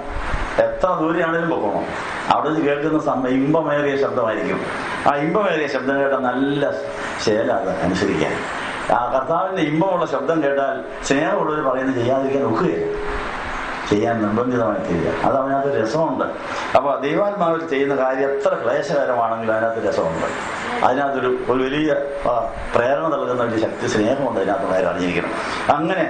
എത്ര ദൂരെയാണെങ്കിലും പൊക്കോണം. അവിടെ നിന്ന് കേൾക്കുന്ന ഇമ്പമേറിയ ശബ്ദമായിരിക്കും. ആ ഇമ്പമേറിയ ശബ്ദം കേട്ടാൽ നല്ല ശേലാണ് അനുസരിക്കാൻ. ആ കർത്താവിന്റെ ഇമ്പമുള്ള ശബ്ദം കേട്ടാൽ സ്നേഹമുള്ളവർ പറയുന്നത് ചെയ്യാതിരിക്കാൻ ഒക്കുകയില്ല, ചെയ്യാൻ നിർബന്ധിതമായി തീരുക. അത് അതിനകത്ത് രസമുണ്ട്. അപ്പൊ ദൈവാത്മാവിൽ ചെയ്യുന്ന കാര്യം എത്ര ക്ലേശകരമാണെങ്കിലും അതിനകത്ത് രസമുണ്ട്. അതിനകത്തൊരു വലിയ പ്രേരണ നൽകുന്ന ഒരു ശക്തി, സ്നേഹമുണ്ട് അതിനകത്ത് കാര്യം അറിഞ്ഞിരിക്കണം. അങ്ങനെ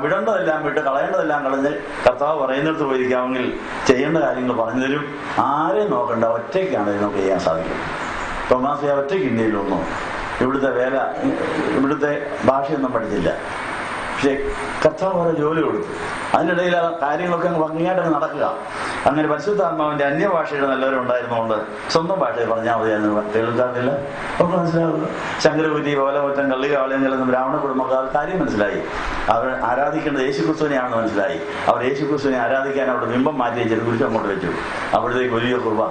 വിടേണ്ടതെല്ലാം വിട്ട് കളയേണ്ടതെല്ലാം കളഞ്ഞ് കർത്താവ് പറയുന്നിടത്ത് പോയിരിക്കാമെങ്കിൽ ചെയ്യേണ്ട കാര്യങ്ങൾ പറഞ്ഞു തരും. ആരെയും നോക്കണ്ട, ഒറ്റയ്ക്കാണ് നമുക്ക് ചെയ്യാൻ സാധിക്കും. തോമാസിയ ഒറ്റയ്ക്ക് ഇന്ത്യയിൽ വന്നു. ഇവിടുത്തെ ഭാഷയൊന്നും പഠിച്ചില്ല. പക്ഷേ കർത്താവ് ഓരോ ജോലി കൊടുത്തു. അതിനിടയിൽ ആ കാര്യങ്ങളൊക്കെ ഭംഗിയായിട്ട് നടക്കുക. അങ്ങനെ പരിശുദ്ധാത്മാവിന്റെ അന്യഭാഷയുടെ നല്ലവരുണ്ടായിരുന്നുകൊണ്ട് സ്വന്തം ഭാഷയിൽ പറഞ്ഞാൽ മതിയായിരുന്നു. കേൾക്കാറില്ല, അവർക്ക് മനസ്സിലാവുക. ശങ്കരകുറ്റി, പോലമറ്റം, കള്ളികാവളയങ്ങളിൽ ബ്രാഹ്മണ കുടുംബക്കാർ കാര്യം മനസ്സിലായി. അവർ ആരാധിക്കേണ്ടത് യേശുക്രിസ്തുവിനെയാണെന്ന് മനസ്സിലായി. അവർ യേശുക്രിസ്തുവിനെ ആരാധിക്കാൻ അവിടെ ബിംബം മാറ്റി വെച്ചിട്ട് കുരിശ് അങ്ങോട്ട് വെച്ചു. അവിടത്തേക്ക് വലിയ കൃപ.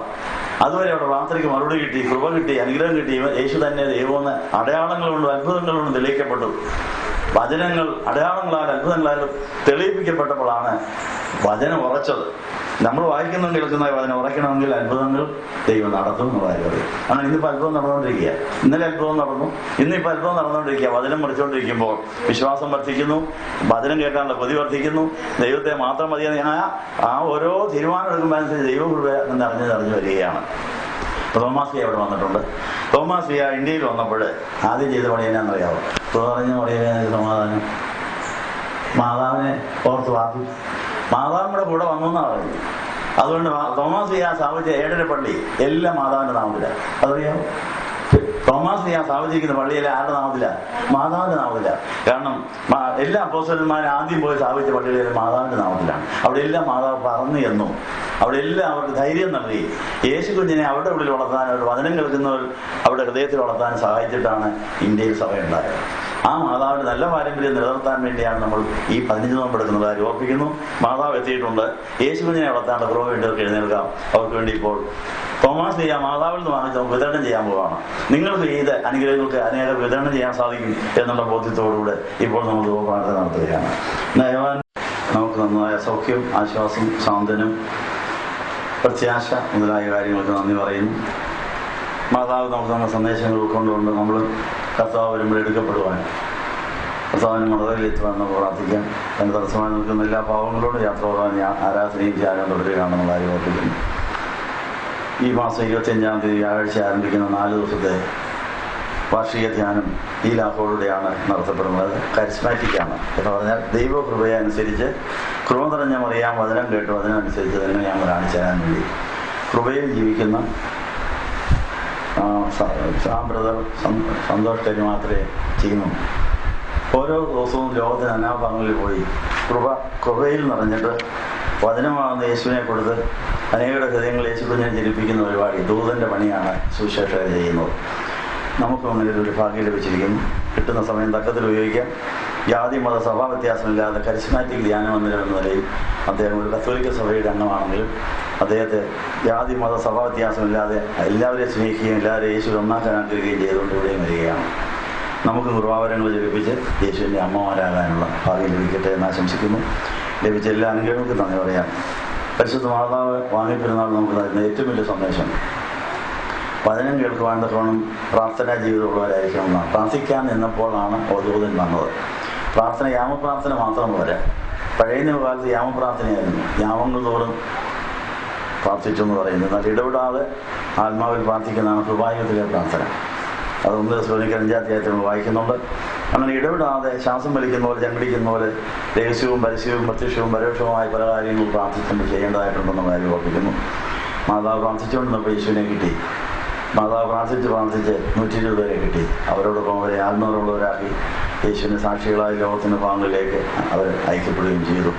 അതുവരെ അവിടെ പ്രാർത്ഥനയ്ക്ക് മറുപടി കിട്ടി, കൃപ കിട്ടി, അനുഗ്രഹം കിട്ടി. യേശു തന്നെ ദൈവമെന്ന് അടയാളങ്ങളുണ്ട്, അത്ഭുതങ്ങളുണ്ട് തെളിയിക്കപ്പെട്ടു. വചനങ്ങൾ അടയാളങ്ങളാൽ അത്ഭുതങ്ങളാലും തെളിയിപ്പിക്കപ്പെട്ടപ്പോഴാണ് വചനം ഉറച്ചത്. നമ്മൾ വായിക്കുന്ന കേൾക്കുന്ന വചനം ഉറയ്ക്കണമെങ്കിൽ അത്ഭുതങ്ങൾ ദൈവം നടത്തും എന്ന് കാര്യം. അങ്ങനെ ഇന്നിപ്പോൾ അത്ഭുതം നടന്നുകൊണ്ടിരിക്കുക. ഇന്നലെ അത്ഭുതം നടന്നു, ഇന്നിപ്പോൾ അത്ഭുതം നടന്നുകൊണ്ടിരിക്കുക. വചനം മറിച്ചുകൊണ്ടിരിക്കുമ്പോൾ വിശ്വാസം വർദ്ധിക്കുന്നു, വചനം കേൾക്കാനുള്ള കൊതി വർദ്ധിക്കുന്നു. ദൈവത്തെ മാത്രം മതിയെന്ന് ആ ഓരോ തീരുമാനം എടുക്കുമ്പോൾ അനുസരിച്ച് ദൈവകൃപ അറിഞ്ഞു വരികയാണ്. തോമാസിയ അവിടെ വന്നിട്ടുണ്ട്. തോമാസിയ ഇന്ത്യയിൽ വന്നപ്പോൾ ആദ്യം ചെയ്ത പണി എന്നാന്നറിയാമോ? പറഞ്ഞ പണിയാൻ സമാധാനം, മാതാവിനെ ഓർത്ത് വാർത്തി. മാതാവിന്റെ കൂടെ വന്നു എന്നാണ് പറയുന്നത്. അതുകൊണ്ട് തോമാസിയ സ്ഥാപിച്ച 7 പള്ളി എല്ലാം മാതാവിന്റെ നാമത്തിലാണ്. അതറിയാമോ? തോമാസിയ സ്ഥാപിച്ചിരിക്കുന്ന പള്ളിയിലെ ആരുടെ നാമത്തില? മാതാവിന്റെ നാമത്തില. കാരണം എല്ലാ അപ്പോസ്തലന്മാരും ആദ്യം പോയി സ്ഥാപിച്ച പള്ളിയിലെ മാതാവിന്റെ നാമത്തിലാണ്. അവിടെ എല്ലാം മാതാവ് പറഞ്ഞു എന്നു. അവിടെ എല്ലാം അവർക്ക് ധൈര്യം നൽകി. യേശു കുഞ്ഞിനെ അവരുടെ ഉള്ളിൽ വളർത്താൻ, അവർ വചനം കേൾക്കുന്നവർ അവരുടെ ഹൃദയത്തിൽ വളർത്താൻ സഹായിച്ചിട്ടാണ് ഇന്ത്യയിൽ സഭ ഉണ്ടായത്. ആ മാതാവിന്റെ നല്ല പാരമ്പര്യം നിലനിർത്താൻ വേണ്ടിയാണ് നമ്മൾ ഈ 15 നോമ്പ് എടുക്കുന്ന കാര്യം ഓർപ്പിക്കുന്നു. മാതാവ് എത്തിയിട്ടുണ്ട്. യേശു കുഞ്ഞിനെ വളർത്താനുള്ള കുറവ് വേണ്ടിയവർക്ക് എഴുന്നേൽക്കാം. അവർക്ക് വേണ്ടി ഇപ്പോൾ തോമാസ് ചെയ്യാൻ മാതാവിൽ നിന്ന് വാങ്ങിച്ച് നമുക്ക് വിതരണം ചെയ്യാൻ പോവാണ്. നിങ്ങൾക്ക് ചെയ്ത് അനുഗ്രഹങ്ങൾക്ക് അനേകം വിതരണം ചെയ്യാൻ സാധിക്കും എന്നുള്ള ബോധ്യത്തോടുകൂടെ ഇപ്പോൾ നമ്മൾ പ്രാർത്ഥന നടത്തുകയാണ്. നയവാൻ നമുക്ക് നന്നായ സൗഖ്യം, ആശ്വാസം, സാന്ത്വനം, പ്രത്യാശ മുതലായ കാര്യങ്ങൾക്ക് നന്ദി പറയുന്നു. മാതാവ് നമുക്ക് നമ്മുടെ സന്ദേശങ്ങൾ ഉൾക്കൊണ്ടുകൊണ്ട് നമ്മൾ കർത്താവ് വരുമ്പോൾ എടുക്കപ്പെടുവാൻ, കർത്താവിന് മടതയിലെത്തുവാൻ നമ്മൾ പ്രാർത്ഥിക്കാം. അതിന് തടസ്സമായി നിൽക്കുന്ന എല്ലാ പാവങ്ങളോടും യാത്ര പോകാൻ ആരാധനയും ധ്യാനം തുടരുകയാണെന്നുള്ള കാര്യം ഓർപ്പിക്കുന്നു. ഈ മാസം 25-ാം തീയതി വ്യാഴാഴ്ച ആരംഭിക്കുന്ന 4 ദിവസത്തെ വാർഷിക ധ്യാനം ഈ ലാഭോടുകൂടെയാണ് നടത്തപ്പെടുന്നത്. കരിസ്മാറ്റിക്കാണ് എന്ന് പറഞ്ഞാൽ ദൈവകൃപയെ അനുസരിച്ച് കൃപ നിറഞ്ഞ മറിയാം വചനം കേട്ടു അതിനനുസരിച്ച് തന്നെ ഞാൻ കാണിച്ചു തരാൻ വേണ്ടി കൃപയിൽ ജീവിക്കുന്ന ബ്രദർ സന്തോഷ് കരി മാത്രമേ ചെയ്യുന്നു. ഓരോ ദിവസവും ലോകത്തിന് നാനാഭാഗങ്ങളിൽ പോയി കൃപയിൽ നിറഞ്ഞിട്ട് വചനമാകുന്ന യേശുവിനെ കൊടുത്ത് അനേകരുടെ ഹൃദയങ്ങൾ യേശുക്കുഞ്ഞിനെ ജനിപ്പിക്കുന്ന പരിപാടി ദൂതൻ്റെ പണിയാണ് സുവിശേഷകർ ചെയ്യുന്നത്. നമുക്കും അങ്ങനെ ഒരു ഭാഗ്യം ലഭിച്ചിരിക്കുന്നു. കിട്ടുന്ന സമയം തക്കത്തിൽ ഉപയോഗിക്കാം. ജാതി മത സഭാ വ്യത്യാസമില്ലാതെ കരിസ്മാറ്റിക് ധ്യാനമന്ദിരം എന്ന നിലയിൽ അദ്ദേഹം ഒരു കത്തോലിക്ക സഭയുടെ അംഗമാണെങ്കിലും അദ്ദേഹത്തെ ജാതി മത സഭാ വ്യത്യാസമില്ലാതെ എല്ലാവരെയും സ്നേഹിക്കുകയും എല്ലാവരെയും യേശു ഒന്നാക്കാൻ ആഗ്രഹിക്കുകയും ചെയ്തുകൊണ്ട് ഇവിടെയും വരികയാണ്. നമുക്ക് കൃപാവരങ്ങൾ ജപിപ്പിച്ച് യേശുവിൻ്റെ അമ്മമാരാകാനുള്ള ഭാഗ്യം ലഭിക്കട്ടെ എന്ന് ആശംസിക്കുന്നു. ലഭിച്ച എല്ലാ അനുഗ്രഹങ്ങൾക്കും നന്ദി പറയാം. പരിശുദ്ധ മാതാവ് വാങ്ങിപ്പെരുന്നാൾ നമുക്ക് നൽകുന്ന ഏറ്റവും വലിയ സന്ദേശം വചനം കേൾക്കുവാൻ തക്കവണ്ണം പ്രാർത്ഥനാ ജീവിതമുള്ളവരായിരിക്കണം എന്നാണ്. പ്രാർത്ഥിക്കാൻ നിന്നപ്പോഴാണ് ദൂതൻ വന്നത്. പ്രാർത്ഥന യാമപ്രാർത്ഥന മാത്രം പോരാ. പഴയ നിയമകാലത്ത് യാമപ്രാർത്ഥനയായിരുന്നു. യാമങ്ങൾ തോറും പ്രാർത്ഥിച്ചു എന്ന് പറയുന്നത്. എന്നാൽ ഇടപെടാതെ ആത്മാവിൽ പ്രാർത്ഥിക്കുന്നതാണ് കൃപായുഗത്തിലെ പ്രാർത്ഥന. അത് 1 തെസ്സലോനിക്കർ 5-ാം അധ്യായത്തിൽ നമ്മൾ വായിക്കുന്നുണ്ട്. അങ്ങനെ ഇടപെടാതെ ശ്വാസം വലിക്കുന്ന പോലെ ചങ്കിടിക്കുന്ന പോലെ രഹസ്യവും പരസ്യവും പ്രത്യക്ഷവും പരോക്ഷവുമായ പല കാര്യങ്ങളും പ്രാർത്ഥിച്ചുകൊണ്ട് ചെയ്യേണ്ടതായിട്ടുണ്ടെന്ന കാര്യം ഓർപ്പിക്കുന്നു. മാതാവ് പ്രാർത്ഥിച്ചുകൊണ്ടിരുന്നപ്പോൾ യേശുവിനെ കിട്ടി. മാതാവ് പ്രാർത്ഥിച്ച് 120 പേരെ കിട്ടി. അവരോടൊപ്പം അവരെ ആത്മാവുള്ളവരാക്കി യേശുവിൻ്റെ സാക്ഷികളായ ലോകത്തിൻ്റെ ഭാഗങ്ങളിലേക്ക് അവർ ഐക്യപ്പെടുകയും ചെയ്തു.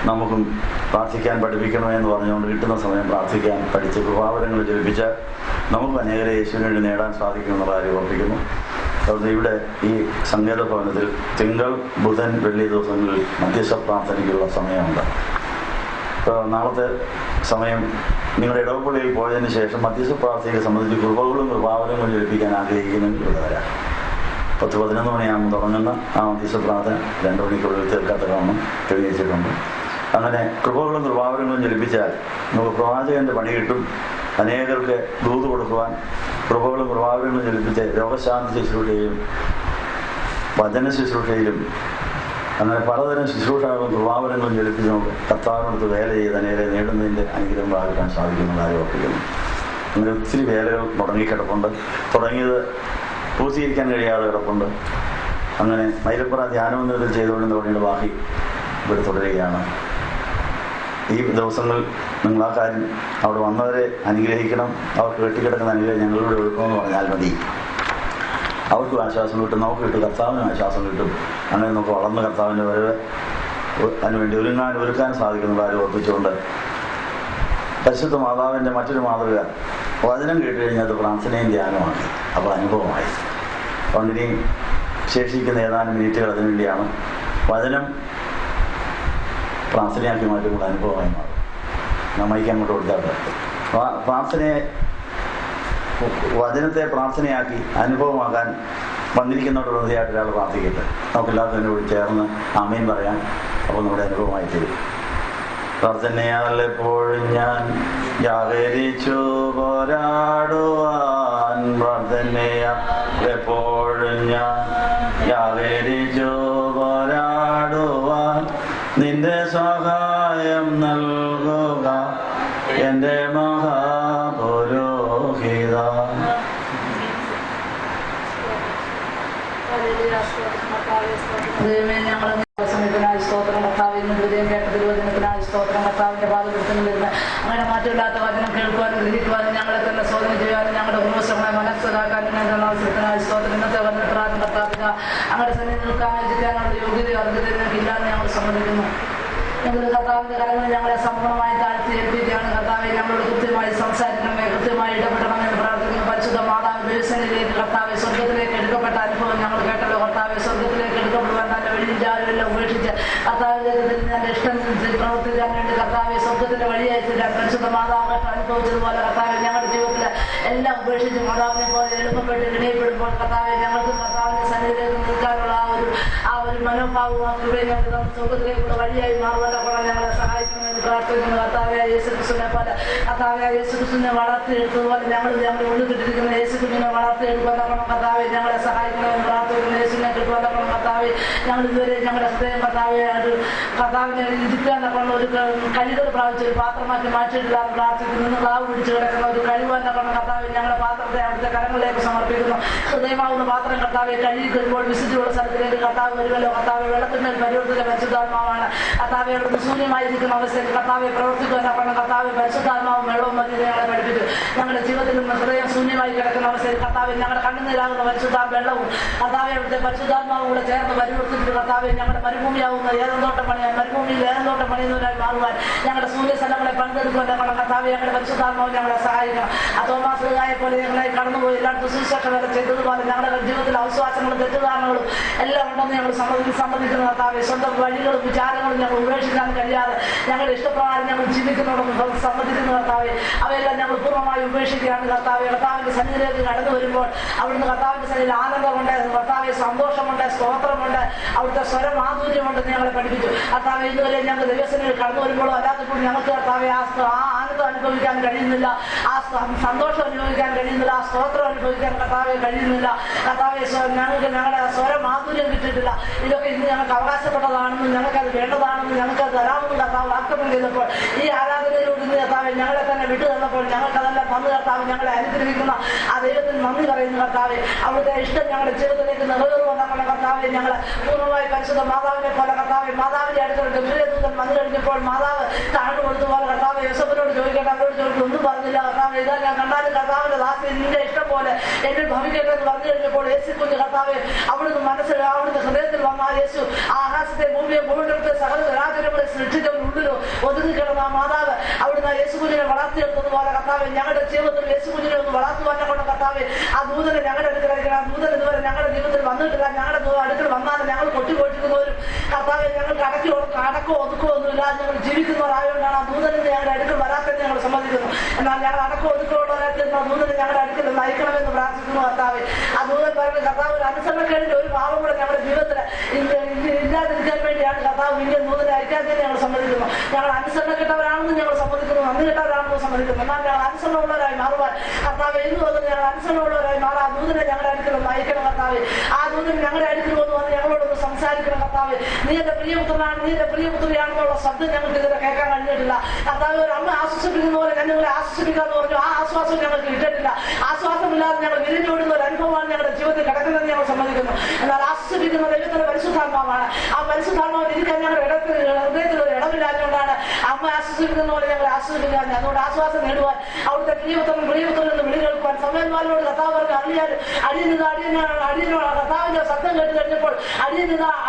നമുക്കും പ്രാർത്ഥിക്കാൻ പഠിപ്പിക്കണമെന്ന് പറഞ്ഞുകൊണ്ട് കിട്ടുന്ന സമയം പ്രാർത്ഥിക്കാൻ പഠിച്ച് കൃപാവരങ്ങൾ ജപിച്ചാൽ നമുക്ക് അനേകരെ യേശുവിന് വേണ്ടി നേടാൻ സാധിക്കുമെന്നുള്ള കാര്യം ഓർപ്പിക്കുന്നു. അതുകൊണ്ട് ഇവിടെ ഈ സങ്കേത ഭവനത്തിൽ തിങ്കൾ, ബുധൻ, വെള്ളി ദിവസങ്ങളിൽ മധ്യസ്ഥ പ്രാർത്ഥനയ്ക്കുള്ള സമയമുണ്ട്. നാളത്തെ സമയം നിങ്ങളുടെ ഇടവപ്പള്ളിയിൽ പോയതിന് ശേഷം മധ്യസ്ഥ പ്രാർത്ഥനയെ സംബന്ധിച്ച് കൃപകളും കൃപാവരങ്ങളും ജപിക്കാൻ ആഗ്രഹിക്കുന്നെങ്കിൽ ഇവിടെ വരാം. 10-11 മണിയാകുമ്പോൾ തുടങ്ങുന്ന ആ മധ്യസ്ഥ പ്രാർത്ഥന 2 മണിക്കുള്ളിൽ തീർക്കാത്ത കാണണം തെളിയിച്ചിട്ടുണ്ട്. അങ്ങനെ കൃപകളും കൃപാവരങ്ങളും ജപിച്ചാൽ നമുക്ക് പ്രവാചകന്റെ പണി കിട്ടും. അനേകർക്ക് ദൂത് കൊടുക്കുവാൻ കൃപകളും കൃപാവരങ്ങളും ജപിച്ച് രോഗശാന്തി ശുശ്രൂഷയിലും വചന ശുശ്രൂഷയിലും അങ്ങനെ പലതരം ശുശ്രൂഷകളും കൃപാവരങ്ങളും ജപിച്ച് നമുക്ക് കർത്താവിനടുത്ത് വേല ചെയ്ത് അനേകരെ നേടുന്നതിൻ്റെ അനുഗ്രഹം പ്രാപിക്കാൻ സാധിക്കുന്ന കാര്യം ഓർപ്പിക്കുന്നു. അങ്ങനെ ഒത്തിരി വേലകൾ മുടങ്ങിക്കിടപ്പുണ്ട്. തുടങ്ങിയത് പൂർത്തീകരിക്കാൻ കഴിയാതെ കിടപ്പുണ്ട്. അങ്ങനെ മൈലപ്പുറ ധ്യാനമന്ദിരത്തിൽ ചെയ്തുകൊണ്ടെന്ന് പറഞ്ഞിട്ട് ബാക്കി ഇവിടെ തുടരുകയാണ്. ഈ ദിവസങ്ങൾ നിങ്ങൾ ആ കാര്യം അവിടെ വന്നവരെ അനുഗ്രഹിക്കണം. അവർക്ക് വെട്ടിക്കിടക്കുന്ന അനുഗ്രഹം ഞങ്ങളിവിടെ ഒഴുക്കണമെന്ന് പറഞ്ഞാൽ മതി. അവർക്കും ആശ്വാസം കിട്ടും, നമുക്ക് കിട്ടും, കർത്താവിനും ആശ്വാസം കിട്ടും. അങ്ങനെ നമുക്ക് വളർന്ന് കർത്താവിൻ്റെ വരവ് അതിനുവേണ്ടി ഒരുക്കാൻ സാധിക്കുന്ന കാര്യം ഓർപ്പിച്ചുകൊണ്ട് പരിശുദ്ധ മാതാവിൻ്റെ മറ്റൊരു മാതൃക വചനം കേട്ട് കഴിഞ്ഞാൽ അത് പ്രാർത്ഥനയും ധ്യാനമാണ്. അപ്പോൾ അനുഭവമായി. അതുകൊണ്ടിനി ശേഷിക്കുന്ന ഏതാനും മിനിറ്റുകൾ അതിനുവേണ്ടിയാണ്. വചനം പ്രാർത്ഥനയാക്കി മാറ്റുമ്പോൾ അനുഭവമായി മാറും. നമ്മയ്ക്ക് അങ്ങോട്ട് കൊടുക്കാത്ത വചനത്തെ പ്രാർത്ഥനയാക്കി അനുഭവമാക്കാൻ വന്നിരിക്കുന്നവരുടെ ഹൃദയമായിട്ട് ഒരാൾ പ്രാർത്ഥിക്കട്ടെ. നമുക്കെല്ലാത്തിനോട് ചേർന്ന് ആമേൻ പറയാം. അപ്പോൾ നമ്മുടെ അനുഭവമായി തീരും. പ്രാർത്ഥനയാലെപ്പോഴും ഞാൻ ജാഗരിച്ചു പോരാടുവാൻ, പ്രാർത്ഥനയാലെപ്പോഴും ഞാൻ ജാഗരിച്ചു പോരാടുവാൻ, നിന്റെ സഹായം നൽകുക എൻ്റെ മഹാപുരോഹിത. സമയത്തിനായി സ്തോത്രം കർത്താവിൽ നിന്ന് ഹൃദയം കേട്ട തിരുവചനത്തിനായി സ്തോത്രം. കർത്താവിന്റെ പാദകൃത്യങ്ങളിലിരുന്ന് അങ്ങനെ മാറ്റമില്ലാത്ത വചനം കേൾക്കുവാനും ഗ്രഹിക്കുവാനും ഞങ്ങളെ തന്നെ സ്വാധീനം ചെയ്യാനും ഞങ്ങളുടെ ഉന്മേഷങ്ങളെ മനസ്സിലാക്കാനും അവസരത്തിനായി സ്തോത്രം. ഇന്നത്തെ വചന പ്രാർത്ഥന കർത്താവിക അങ്ങനെ തന്നെ നിൽക്കാനും എത്തിക്കാനുള്ള യോഗ്യത അർഹതയും ഇല്ലാന്ന് ഞങ്ങൾ സമ്മതിക്കുന്നു. ഞങ്ങൾ കർത്താവിന്റെ കരങ്ങളിൽ ഞങ്ങളെ സമ്പൂർണ്ണമായി താഴ്ത്തി ഏൽപ്പിക്കുകയാണ്. കർത്താവെ ഞങ്ങളോട് കൃത്യമായി സംസാരിക്കണമേ, കൃത്യമായി ഇടപെടണമെന്ന് പ്രാർത്ഥിക്കുന്നു. പരിശുദ്ധ മാതാവ് ദിവസങ്ങളിലേക്ക് കർത്താവെ സ്വർഗത്തിലേക്ക് എടുക്കപ്പെട്ട അനുഭവം ഞങ്ങൾ കേട്ടല്ലോ. കർത്താവെ സ്വർഗത്തിലേക്ക് എടുക്കപ്പെടുവാൻ തന്റെ വഴിയും ജാലുമെല്ലാം ഉപേക്ഷിച്ച് കർത്താവിന്റെ തന്റെ ഇഷ്ടം പ്രവർത്തിക്കാൻ വേണ്ടി കർത്താവെ സ്വർഗത്തിന്റെ വഴിയായി തീരാൻ പരിശുദ്ധ മാതാവ് അനുഭവിച്ചതുപോലെ കർത്താവെ ഞങ്ങളുടെ ജീവിതത്തിൽ എല്ലാം ഉപേക്ഷിച്ച് മാതാവിനെ പോലെ എളുപ്പപ്പെട്ട് വിനയപ്പെടുമ്പോൾ കർത്താവെ ഞങ്ങൾക്ക് കർത്താവിന്റെ സന്നിധിയിലേക്ക് നിൽക്കാനുള്ള ആ ഒരു മനോഭാവവും സ്വർഗത്തിലേക്കുള്ള വഴിയായി മാറുവാൻ ഞങ്ങളെ സഹായിക്കണമെന്ന് പ്രാർത്ഥിക്കുന്നു. കർത്താവെ യേശുക്രിസ്തുവിനെ പോലെ കർത്താവെ യേശുക്രിസ്തുവിനെ വളർത്തിയെടുത്തതുപോലെ ഞങ്ങളുടെ ഉള്ളിൽ കിട്ടിയിരിക്കുന്ന യേശുക്രിസ്തുവിനെ വളർത്തിയെടുക്കാൻ കർത്താവെ ഞങ്ങളെ സഹായിക്കണമെന്ന് പ്രാർത്ഥിക്കുന്നു. യേശുവിനെ കിട്ടുവാൻ കർത്താവെ ഞങ്ങൾ ഇതുവരെ ഞങ്ങളുടെ ഹൃദയം കർത്താവിനെ ഇരിക്കാൻ ഒരു കഴിവുകൾ പ്രാപിച്ച ഒരു പാത്രമാക്കി മാറ്റിയിട്ടില്ല പ്രാർത്ഥിക്കുന്നു. ക്ലാവ് പിടിച്ച് കിടക്കുന്ന ഒരു കഴിവാൻ കർത്താവെ ഞങ്ങളുടെ പാത്രത്തെ അവിടുത്തെ കരങ്ങളിലേക്ക് സമർപ്പിക്കുന്നു. ഹൃദയമാവുന്ന പാത്രം കർത്താവെ കഴുകി കഴിയുമ്പോൾ വിശുദ്ധിയുള്ള സ്ഥലത്തിലേക്ക് കർത്താവ് വരുമല്ലോ. കർത്താവെ വെള്ളത്തിന്റെ പരിവർത്തന പരിശുദ്ധാത്മാവാണ്. കർത്താവെ അവിടുന്ന് ശൂന്യമായിരിക്കുന്ന അവസ്ഥയിൽ കർത്താവെ പ്രവർത്തിക്കുവാൻ കർത്താവെ പരിശുദ്ധാത്മാവും വെള്ളവും മതി ഞങ്ങളെ പഠിപ്പിച്ചു. ഞങ്ങളുടെ ജീവിതത്തിൽ നിന്ന് ഹൃദയം ശൂന്യമായി കിടക്കുന്ന അവസ്ഥയിൽ കർത്താവെ ഞങ്ങളുടെ കണ്ണുനീരാകുന്ന പരിശുദ്ധ വെള്ളവും കർത്താവെ അവിടുത്തെ പരിശുദ്ധാത്മാവും കൂടെ ചേർന്ന് പരിവർത്തിച്ചിട്ട് കർത്താവെ ഞങ്ങളുടെ മരുഭൂമിയാവുന്ന ഏതെന്തോട്ടം പണിയാൻ മരുഭൂമിയിൽ ഏതെന്തോട്ടം പണിയുന്ന സാക്ഷികളായി മാറുവാൻ ഞങ്ങളുടെ സൂര്യസ്ഥലങ്ങളെ പങ്കെടുക്കുവാൻ ഞങ്ങളുടെ കർത്താവ് ഞങ്ങളുടെ പരിശുദ്ധാത്മാവ് ഞങ്ങളെ സഹായിക്കണം. ആ തോമാസുകാരെ പോലെ ഞങ്ങളെ കടന്നുപോയി എല്ലായിടത്തും സുവിശേഷം വരെ ചെയ്തതുപോലെ ഞങ്ങളുടെ ജീവിതത്തിൽ അവിശ്വാസങ്ങളും തെറ്റുധാരണകളും എല്ലാം ഉണ്ടെന്ന് ഞങ്ങൾ സമ്മതിക്കുന്ന കർത്താവെ, സ്വന്തം വഴികളും വിചാരങ്ങളും ഞങ്ങൾ ഉപേക്ഷിക്കാൻ കഴിയാതെ ഞങ്ങളുടെ ഇഷ്ടപ്രകാരം ഞങ്ങൾ ജീവിക്കുന്നതോടൊപ്പം സമ്മതിക്കുന്ന കർത്താവെ, അവയെല്ലാം ഞങ്ങൾ പൂർണ്ണമായി ഉപേക്ഷിക്കുകയാണ് കർത്താവെ. കർത്താവിന്റെ സന്നിധിയിലേക്ക് കടന്നു വരുമ്പോൾ അവിടുന്ന് കർത്താവിന്റെ സന്നിധിയിൽ ആനന്ദമുണ്ട്, കർത്താവെ സ്തോത്രമുണ്ട്, സ്തോത്രമുണ്ട്, അവിടുത്തെ സ്വരമാധുര്യമുണ്ടെന്ന് ഞങ്ങളെ പഠിപ്പിച്ചു. കർത്താവെ, ഇതുവരെ ഞങ്ങൾ ദൈവസന്നിധിയിൽ കടന്നു വരുമ്പോഴും അല്ലാത്തപ്പോൾ ഞങ്ങൾക്ക് കർത്താവെ ആ ആനന്ദം അനുഭവിക്കാൻ കഴിയുന്നില്ല, ആ സന്തോഷം അനുഭവിക്കാൻ കഴിയുന്നില്ല, ആ സ്തോത്രം അനുഭവിക്കാൻ കർത്താവെ കഴിയുന്നില്ല. കർത്താവെ, ഞങ്ങൾക്ക് ഞങ്ങളുടെ സ്വരമാധുര്യം കിട്ടിയിട്ടില്ല. ഇതൊക്കെ ഇന്ന് ഞങ്ങൾക്ക് അവകാശപ്പെട്ടതാണെന്നും ഞങ്ങൾക്കത് വേണ്ടതാണെന്നും ഞങ്ങൾക്കത് തരാമെന്നും കർത്താവ് വാഗ്ദത്തം ചെയ്തപ്പോൾ ഈ ആരാധനയിലൂടെ ഇന്ന് കർത്താവെ ഞങ്ങളെ തന്നെ വിട്ടു തന്നപ്പോൾ ഞങ്ങൾക്കതെല്ലാം വന്ന് കർത്താവ് ഞങ്ങളെ അനുഗ്രഹിക്കുന്ന ആ ദൈവത്തിന് നന്ദി പറയുന്നു കർത്താവെ. അവിടുത്തെ ഇഷ്ടം ഞങ്ങളുടെ ജീവിതത്തിലേക്ക് നിറവേറുമെന്നുള്ള കർത്താവെ, ഞങ്ങൾ പൂർണ്ണമായി പരിശുദ്ധ മാതാവിനെ പോലെ കർത്താവെ, മാതാവിന്റെ അടുത്തുള്ള ഗംഭീരദൂതൻ വന്നു കഴിഞ്ഞപ്പോൾ മാതാവ് താഴ്ന്നു കൊടുത്തുപോലെ കർത്താവ് യോസഫിനോട് ചോദിക്കട്ടെ, അവരോട് ചോദിക്കും, ഒന്നും പറഞ്ഞില്ല കർത്താവ്, ഇതാ ഞാൻ കണ്ടാലും കർത്താവിന്റെ ദാസി നിന്റെ ഇഷ്ടം പോലെ എന്നിൽ ഭവിക്കട്ടെ എന്ന് പറഞ്ഞു കഴിഞ്ഞപ്പോൾ യേശു കുഞ്ഞ് കർത്താവെ അവിടുന്ന് മനസ്സിൽ അവിടുന്ന് ഹൃദയത്തിൽ വന്ന യേശു ആ ആകാശത്തെ ഭൂമിയെ ഭൂമിയുടെ സകല രാജ്യങ്ങളെ സൃഷ്ടിച്ചവരുള്ളിലോ ഒതുങ്ങിക്കിടന്ന ആ മാതാവ് അവിടുന്ന് യേശു കുഞ്ഞിനെ വളർത്തിയെടുത്തതുപോലെ കർത്താവെ, ഞങ്ങളുടെ ജീവിതത്തിൽ യേശു കുഞ്ഞിനെ ഒന്ന് വളർത്തുവാനെ കൊണ്ട് കർത്താവെ ആ ദൂതനെ ഞങ്ങളുടെ അടുക്കലായിരിക്കണം. ആ ദൂതൻ ഇതുവരെ ഞങ്ങളുടെ ജീവിതത്തിൽ വന്നിട്ടില്ല. ഞങ്ങളുടെ അടുക്കൽ വന്നാലും ഞങ്ങൾ കൊട്ടിക്കൊണ്ടിരിക്കുന്നവരും കർത്താവെ ഞങ്ങൾക്ക് അടക്കോ ഒതുക്കോ ഒന്നുമില്ല. ഞങ്ങൾ ജീവിക്കുന്നവരായതുകൊണ്ടാണ് ആ ദൂതനെ ഞങ്ങളുടെ അടുക്കൽ വരാത്തെന്ന് ഞങ്ങൾ സമ്മതിക്കുന്നു. എന്നാൽ ഞങ്ങൾ അടക്കോ ഒതുക്കോ ഉള്ളവരായിട്ട് ആ ദൂതനെ ഞങ്ങളുടെ അടുക്കൽ നയിക്കണമെന്ന് പ്രാർത്ഥിക്കുന്നു കർത്താവെ. ആ ദൂതൻ പറയുന്നത് കർത്താവ് ഒരു അനുസരണക്കേടിന്റെ ഒരു ഭാവം കൂടെ ഞങ്ങളുടെ ജീവിതത്തിൽ ഇല്ലാതിരിക്കാൻ വേണ്ടിയാണ് കർത്താവ് ഇന്ത്യൻ ദൂതനെ അയക്കാൻ തന്നെ ഞങ്ങൾ സമ്മതിക്കുന്നു. ഞങ്ങൾ അനുസരണക്കെട്ടവരാണെന്ന് ഞങ്ങൾ സമ്മതിക്കുന്നു, നന്ദി കെട്ടവരാണെന്ന് സമ്മതിക്കുന്നു. എന്നാൽ ഞങ്ങൾ അനുസരണമുള്ളവരായി മാറുവാൻ കർത്താവ് എന്ന് വന്ന് ഞങ്ങൾ അനുസരണമുള്ളവരായി മാറാം. ആ ദൂതനെ ഞങ്ങളുടെ അടുക്കൽ നയിക്കണം കർത്താവ്. ആ ദൂതൻ ഞങ്ങളുടെ അടുക്കൽ വന്ന് ഞങ്ങളോടൊന്ന് സംസാരിക്കണം കർത്താവ്. നീ എന്റെ പ്രിയപുത്രനാണ്, നീ എന്റെ പ്രിയപുത്രിയാണെന്നുള്ള ശബ്ദം ഞങ്ങൾക്ക് ഇതുവരെ കേൾക്കാൻ കഴിഞ്ഞിട്ടില്ല കർത്താവ്. ഒരു അമ്മ ആശ്വസിപ്പിക്കുന്ന പോലെ ഞാൻ നിങ്ങളെ ആശ്വസിപ്പിക്കാന്ന് പറഞ്ഞു. ആ ആശ്വാസം ഞങ്ങൾക്ക് കിട്ടിയിട്ടില്ല. ആശ്വാസമില്ലാതെ ഞങ്ങൾ വിരിഞ്ഞോടുന്ന ഒരു അനുഭവമാണ് ഞങ്ങളുടെ ജീവിതത്തിൽ കിടക്കുന്നതെന്ന് ഞങ്ങൾ സമ്മതിക്കുന്നു. എന്നാൽ ആശ്വസിപ്പിക്കുന്ന ദൈവത്തിന്റെ പരിശുദ്ധാത്മാവാണ്. ആ പരിശുദ്ധാത്മാവിൽ ഇരിക്കാൻ ഞങ്ങളുടെ ഹൃദയത്തിൽ ഒരു ഇടമില്ലാത്തതുകൊണ്ടാണ് അമ്മ ആശ്വസിപ്പിക്കുന്ന പോലെ ഞങ്ങൾ ആശ്വസിപ്പിക്കാൻ. അതുകൊണ്ട് ആശ്വാസം നേടുവാൻ അവിടുത്തെ പ്രിയപുത്രൻ എന്ന് വിളി കേൾക്കുവാൻ സമയന്മാരോട് കർത്താവ് പറഞ്ഞു, അടിയനോട് കർത്താവിന്റെ ശബ്ദം കേട്ട് കഴിഞ്ഞപ്പോൾ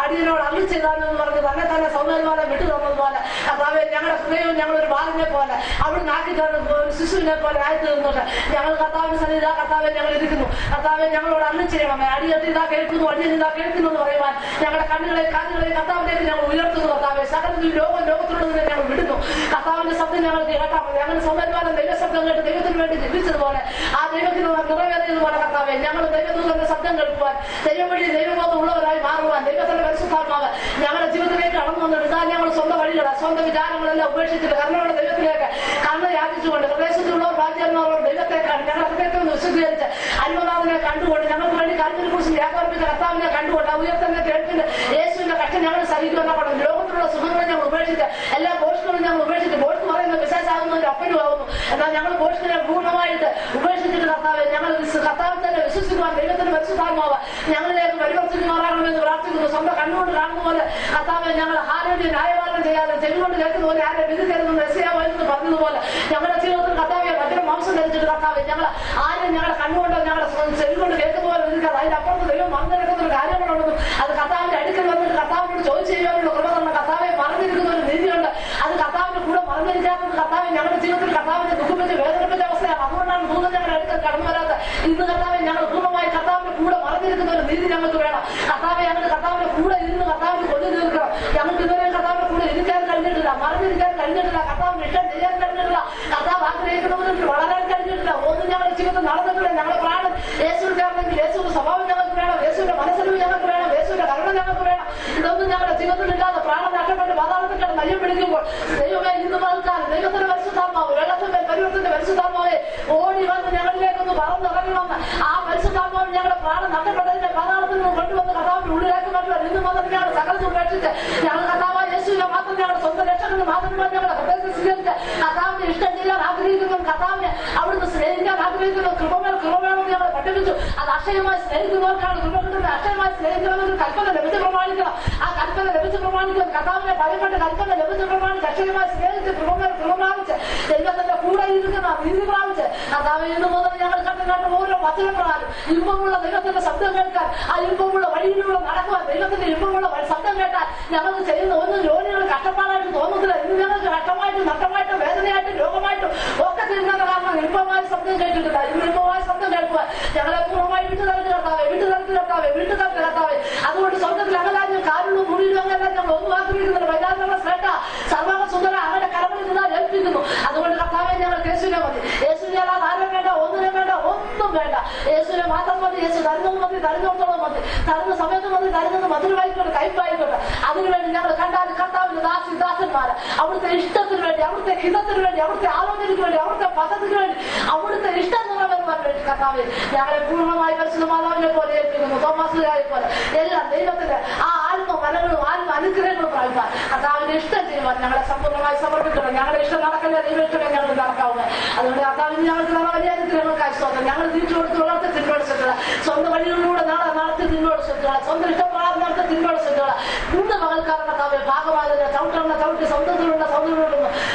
അടിയനോട് അള്ളി ചെയ്താലെന്ന് പറഞ്ഞ് തന്നെ സൗമ്യന്മാരെ വിട്ടു തന്നതുപോലെ കർത്താവെ, ഞങ്ങളുടെ ഹൃദയവും ഞങ്ങളൊരു ബാലിനെ പോലെ അവിടെ നാക്കി ഒരു ശിശുവിനെ പോലെ ആയി തീർന്നിട്ട് ഞങ്ങൾ കർത്താവിന്റെ സന്നിധി കർത്താവെ ഞങ്ങൾ ഇരിക്കുന്നു. കർത്താവെ, ഞങ്ങളോട് അള്ളി ചെയ്യണമേ. അടിയത്തി ഇതാ കേൾക്കുന്നു, അടിയൻ ഇതാ കേൾക്കുന്നു എന്ന് പറയുവാൻ ഞങ്ങളുടെ കണ്ണുകളെയും കാതുകളെയും കർത്താവിലേക്ക് ഞങ്ങൾ ഉയർത്തുന്നു കർത്താവെ. സകലത്തിൽ ലോകത്തിലുള്ളതിനെ ഞങ്ങൾ വിടുന്നു. കർത്താവിന്റെ ശബ്ദം ഞങ്ങൾക്ക് കേട്ടാൽ മതി. ഞങ്ങൾ സൗമ്യന്മാരെ ദൈവശബ്ദം കേട്ട് ദൈവത്തിന് വേണ്ടി ജപിച്ചതുപോലെ ആ ദൈവത്തിന് നിറവേറിയതുപോലെ കർത്താവെ, ഞങ്ങൾ ദൈവദൂതന്റെ ശബ്ദം കേൾക്കുവാൻ ദൈവം വഴി ദൈവബോധം ഉള്ളവരായി മാറുവാൻ ദൈവത്തിന്റെ പരിശുദ്ധാത്മാവ് ഞങ്ങളുടെ ജീവിതത്തിലേക്ക് കടന്നു വന്നിട്ട് ഇതാ ഞങ്ങൾ സ്വന്തം വഴികളെ സ്വന്തം വിചാരങ്ങളെല്ലാം ഉപേക്ഷിച്ചിട്ട് കർണയുടെ ദൈവത്തിലേക്ക് കണ്ണ് യാചിച്ചുകൊണ്ട് പ്രദേശത്തുള്ളവർ രാജ്യങ്ങളോട് ദൈവത്തെ ഞങ്ങളുടെ ഹൃദയത്തെ വിശുദ്ധീകരിച്ച് അന്വനാഥനെ കണ്ടുകൊണ്ട് ഞങ്ങൾക്ക് വേണ്ടി കരുത്തിനെക്കുറിച്ച് വ്യാപാരിപ്പിച്ച കർത്താവിനെ കണ്ടുകൊണ്ട് ആ ഉയർത്തന്നെ കേൾപ്പിന്റെ യേശുവിന്റെ കഷ്ടം ഞങ്ങൾ സഹിക്കുമെന്ന കൊണ്ട് ലോകത്തിലുള്ള സുഖങ്ങളെ ഞങ്ങൾ ഉപേക്ഷിച്ച് എല്ലാ പോഷകളും ഞങ്ങൾ ഉപേക്ഷിച്ച് പോസ്റ്റ് പറയുന്ന വിശേഷാകുന്നതിന്റെ അപ്പനുമാകുന്നു. എന്നാൽ ഞങ്ങൾ പോഷത്തിനെ പൂർണ്ണമായിട്ട് ഉപേക്ഷിച്ചിട്ട് കർത്താവ് ഞങ്ങൾ കർത്താവിൽ തന്നെ വിശ്വസിക്കുവാൻ ദൈവത്തിന്റെ പരിശുദ്ധാത്മാവ് ഞങ്ങളിലേക്ക് പരിവർത്തിക്കുമാറാകണമെന്ന് പ്രാർത്ഥിക്കുന്നു. സ്വന്തം കണ്ണുകൊണ്ട് കാണുന്ന പോലെ കർത്താവ് ഞങ്ങൾ ആരോഗ്യം ന്യായപാലനം ചെയ്യാതെ ചെവികൊണ്ട് കേൾക്കുന്ന പോലെ ആരെ വിധിക്കരുതെന്ന് രസയാമെന്ന് പറഞ്ഞതുപോലെ ഞങ്ങളുടെ ജീവിതത്തിൽ കർത്താവെ മറ്റൊരു മാംസം ധരിച്ചിട്ട് കർത്താവ് ഞങ്ങൾ ആരും ഞങ്ങളുടെ കണ്ണുകൊണ്ടോ ഞങ്ങളുടെ ചെവികൊണ്ട് കേൾക്കുന്ന പോലെ വിധിക്കാതെ അതിന്റെ അപ്പുറത്ത് ദൈവം മറന്നിരിക്കുന്ന ഒരു കാര്യങ്ങളുണ്ടെന്നും അത് കർത്താവിന്റെ അടുക്കൽ വന്നിട്ട് കർത്താവിനോട് ചോദിച്ചു ചെയ്യാനുള്ള കൃപ തന്നെ കർത്താവെ മറന്നിരിക്കുന്ന ഒരു നീതിയുണ്ട്. അത് കർത്താവിന്റെ കൂടെ മറന്നിരിക്കാത്തത് കർത്താവ് ഞങ്ങളുടെ ജീവിതത്തിൽ കർത്താവിനെ ദുഃഖിപ്പിച്ച് വേദനിപ്പിച്ച അവസ്ഥയാണ്. അതുകൊണ്ടാണ് ദൂതൻ ഞങ്ങളുടെ അടുക്കൽ കടന്നു വരാത്ത. ഇന്ന് കർത്താവെ ഞങ്ങൾ പൂർണ്ണമായി കർത്താവിന്റെ കൂടെ മറന്നിരിക്കുന്ന ഒരു നീതി ഞങ്ങൾക്ക് വേണം. കർത്താവെ ഞങ്ങൾക്ക് കർത്താവിന്റെ കൂടെ ഇരുന്ന് കർത്താവിന് കൊല്ലു തീർക്കണം. ഞങ്ങൾക്ക് ഇതുവരെ കർത്താവിന്റെ കൂടെ ഇരിക്കാൻ കഴിഞ്ഞിട്ടില്ല, മറന്നിരിക്കാൻ കഴിഞ്ഞിട്ടില്ല, കർത്താവിന് ഇഷ്ടം ചെയ്യാൻ കഴിഞ്ഞിട്ടില്ല, കർത്താവ് ആഗ്രഹിക്കുന്നവർക്ക് വളരാൻ കഴിഞ്ഞിട്ടില്ല. ഒന്നും ഞങ്ങളുടെ ജീവിതത്തിൽ നടന്നിട്ടില്ല. ഞങ്ങളുടെ പ്രാണൻ യേശുവിനാണെങ്കിൽ യേശുവിന്റെ സ്വഭാവം ഞങ്ങൾക്ക് വേണം, യേശുവിന്റെ മനസ്സിലും ഞങ്ങൾക്ക് വേണം, യേശുവിന്റെ കരുണ ഞങ്ങൾക്ക് വേണം. ഇതൊന്നും ഞങ്ങളുടെ ജീവിതത്തിലില്ലാതെ പ്രാണൻ നഷ്ടപ്പെട്ട് പാതാളത്തിൽ നയ്യം പിടിക്കുമ്പോൾ ദൈവമേ ഇന്ന് പകർത്താൻ ദൈവത്തിന്റെ പരിശുദ്ധാത്മാവ് വെള്ളത്തിന്റെ പരിവർത്തന്റെ പരിശുദ്ധാത്മാവെ ഓടി വന്ന് ഞങ്ങളിലേക്കൊന്ന് പറന്നിറങ്ങണമെന്ന് ആ പരിശുദ്ധാത്മാവ് ഞങ്ങളുടെ പ്രാണൻ നഷ്ടപ്പെട്ടതിന്റെ പാതാളത്തിൽ നിന്ന് കൊണ്ടുവന്ന് കർത്താവിന്റെ ഉള്ളിലേക്ക് മാറ്റുവാൻ ഇന്ന് മുതൽ ഞങ്ങളുടെ സകലത്തിൽ ഉപേക്ഷിച്ച് ഞങ്ങൾ കർത്താവായ യേശുവിനെ മാത്രം ഞങ്ങളുടെ സ്വന്തം രക്ഷകന് മാത്രം ഞങ്ങളുടെ ഹൃദയത്തിൽ സ്വീകരിച്ച് കർത്താവിനെ ഇഷ്ടം ചെയ്യാൻ ആഗ്രഹിക്കുന്നതും കർത്താവിനെ അവിടുന്ന് സ്നേഹിക്കാൻ ആഗ്രഹിക്കുന്നതും കൃപമേണമെന്ന് ഞങ്ങളെ പഠിപ്പിച്ചു. അത് അക്ഷയമായി സ്നേഹിക്കുന്നവർക്കാണ് കൃപ കിട്ടുന്നത്. അക്ഷയമായി സ്നേഹിക്കുന്നവർക്ക് കൽപ്പന ലഭിച്ച് പ്രമാണിക്കണം. ആ കൽപ്പന ലഭിച്ച് പ്രമാണിക്കണം. കർത്താവിനെ ഭയപ്പെട്ട് കൽപ്പന ലഭിച്ച് പ്രമാണിച്ച് അക്ഷയമായി സ്നേഹിച്ച് കൃപമേൽ കൃപ പ്രാപിച്ച് ദൈവത്തിന്റെ കൂടെ ഇരിക്കുന്ന നീതി പ്രാപിച്ച് കർത്താവേ ഇന്ന് മുതൽ ഞങ്ങൾ കണ്ട ഓരോ വചനങ്ങളാലും ഇമ്പമുള്ള ദൈവത്തിന്റെ ശബ്ദം കേൾക്കാൻ, ആ ഇമ്പമുള്ള വഴിയിലൂടെ നടക്കുവാൻ, ദൈവത്തിന്റെ ഇമ്പമുള്ള ശബ്ദം കേട്ടാൽ ഞങ്ങൾക്ക് ചെയ്യുന്ന ഒന്നും ജോലികൾ കഷ്ടപ്പാടായിട്ട് തോന്നുന്നില്ല. ഇന്ന് ഞങ്ങൾക്ക് കഷ്ടമായിട്ടും നഷ്ടമായിട്ടും വേദനയായിട്ടും രോഗമായിട്ടും ഒക്കെ തീരുന്നത് കാരണം ഇമ്പമായ ശബ്ദം കേട്ടിട്ടില്ല. ഇന്ന് ഇമ്പമായ ശബ്ദം കേൾക്കുവാൻ ഞങ്ങളെ പൂർണ്ണമായി വിട്ടുതരത്തിൽ കർത്താവേ, വിട്ടുതരത്തിൽ കർത്താവേ, വിട്ടുതരത്തിൽ കർത്താവേ. അതുകൊണ്ട് സ്വർഗത്തിൽ അങ്ങലാഞ്ഞും കാലിലും മുറിയിലും അങ്ങനെല്ലാം ഞങ്ങൾ ഒന്നും ആഗ്രഹിക്കുന്നില്ല. വൈകാരിക ശ്രേഷ്ഠ സർവ്വ സുന്ദര അങ്ങനെ കരങ്ങളിൽ നിന്നാൽ ഏൽപ്പിക്കുന്നു. അതുകൊണ്ട് കർത്താവെ ഞങ്ങൾ യേശുവിനെ മതി. യേശുവിനെ അല്ലാതെ ആരും വേണ്ട, ഒന്നിനും വേണ്ട, ഒന്നും വേണ്ട. യേശുവിനെ മാത്രം മതി. യേശു തരുന്നത് മതി, തരുന്നിടത്തോളം മതി, തരുന്ന സമയത്ത് മതി, തരുന്നത് മധുരമായിക്കോട്ടെ, കയ്പായിക്കോട്ടെ. അതിനുവേണ്ടി ഞങ്ങൾ കണ്ടാൽ കർത്താവിന്റെ ദാസന്മാര് അവിടുത്തെ ഇഷ്ടത്തിന് വേണ്ടി, അവിടുത്തെ ഹിതത്തിന് വേണ്ടി, അവിടുത്തെ ആലോചനയ്ക്ക് വേണ്ടി, അവിടുത്തെ പദ്ധതിക്ക് വേണ്ടി, അവിടുത്തെ ഇഷ്ടം നിറവേറുവാൻ വേണ്ടി കർത്താവെ ഞങ്ങളെ പൂർണ്ണമായി പരിശുദ്ധ മാതാവിനെ പോലെ ഏൽപ്പിക്കുന്നു. തോമാസുകാരെ പോലെ എല്ലാം ദൈവത്തിന്റെ ആ ആത്മ ഫലങ്ങളും ആത്മ അനുഗ്രഹങ്ങളും പ്രാപിക്കാൻ കർത്താവിന്റെ ഇഷ്ടം ചെയ്യുവാൻ ഞങ്ങളെ സമ്പൂർണ്ണമായി സമർപ്പിക്കണം. ഞങ്ങളുടെ ഇഷ്ടം നടക്കല്ലേ, ദൈവം ഇഷ്ടമേ ഞങ്ങൾ നടക്കാവുന്നത്. അതുകൊണ്ട് കർത്താവിന് ഞങ്ങൾക്ക് നല്ല വലിയ അനുഗ്രഹങ്ങൾക്കായി സ്തോത്രം. ഞങ്ങൾ തിരിച്ചുകൊടുത്ത് വളർത്തി തിന്നോട് ശ്രദ്ധ, സ്വന്തം വഴികളിലൂടെ നടത്തി തിന്നോട് ശ്രദ്ധ, സ്വന്തം ഇഷ്ടപ്രകാരം നടത്തി തിന്നോട് ശ്രദ്ധ. ഇന്ന് പകൽക്കാരൻ കർത്താവെ ഭാഗമായതിനെ ചവിട്ടി സൗന്ദര്യത്തിലുള്ള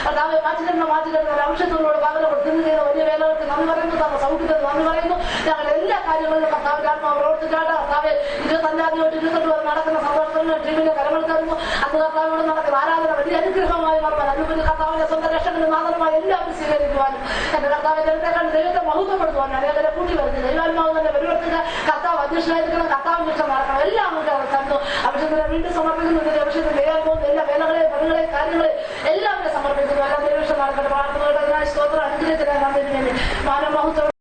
കർത്താവെ മാറ്റിക്കിടുന്ന ഔഷധത്തിലൂടെ പകരം തിന്നു ചെയ്ത വലിയ വേലകൾക്ക് നന്ദി പറയുന്നു, തന്ന സൗഖ്യത്തിന് നന്ദി പറയുന്നു. ഞങ്ങൾ എല്ലാ കാര്യങ്ങളിലും കർത്താവിന്റെ ആത്മാവ് പ്രവർത്തിച്ചാട്ട് കർത്താവെ 25 തൊട്ട് 28 വരെ നടക്കുന്ന സന്തോഷത്തിന് ടീമിന്റെ കരങ്ങൾ തരുന്നു. അന്ന് കർത്താവിനോട് നടക്കുന്ന ആരാധന വലിയ അനുഗ്രഹമായി മാറുവാൻ, അതിന് കർത്താവിന്റെ സ്വന്തം രക്ഷകനും നാഥനുമായി എല്ലാവരും സ്വീകരിക്കുവാനും എന്റെ കർത്താവ് ജനത്തെക്കാൾ ദൈവത്തെ മഹത്വപ്പെടുത്തുവാനും അനേകരെ കൂട്ടി വരുന്നു. ദൈവാത്മാവ് തന്നെ പരിവർത്തിച്ച് കർത്താവ് അധ്യക്ഷനായിരിക്കണം, കർത്താവിന് ഇഷ്ടം നടക്കണം. എല്ലാം നമുക്ക് അവർ തന്നു. അഭിഷേകത്തിനെ വീണ്ടും സമർപ്പിക്കുന്നു. അഭിഷേകത്തിന് ചെയ്യാൻ പോകുന്ന എല്ലാ വേലകളെയും പണികളെയും കാര്യങ്ങളെയും എല്ലാവരും സമർപ്പിക്കുന്നു. എല്ലാം ദൈവം ഇഷ്ടം നടക്കട്ടെ. പ്രാർത്ഥനകളുടെ സ്തോത്രം അനുഗ്രഹിച്ചതിനെ നന്ദി. മാനമഹത്വം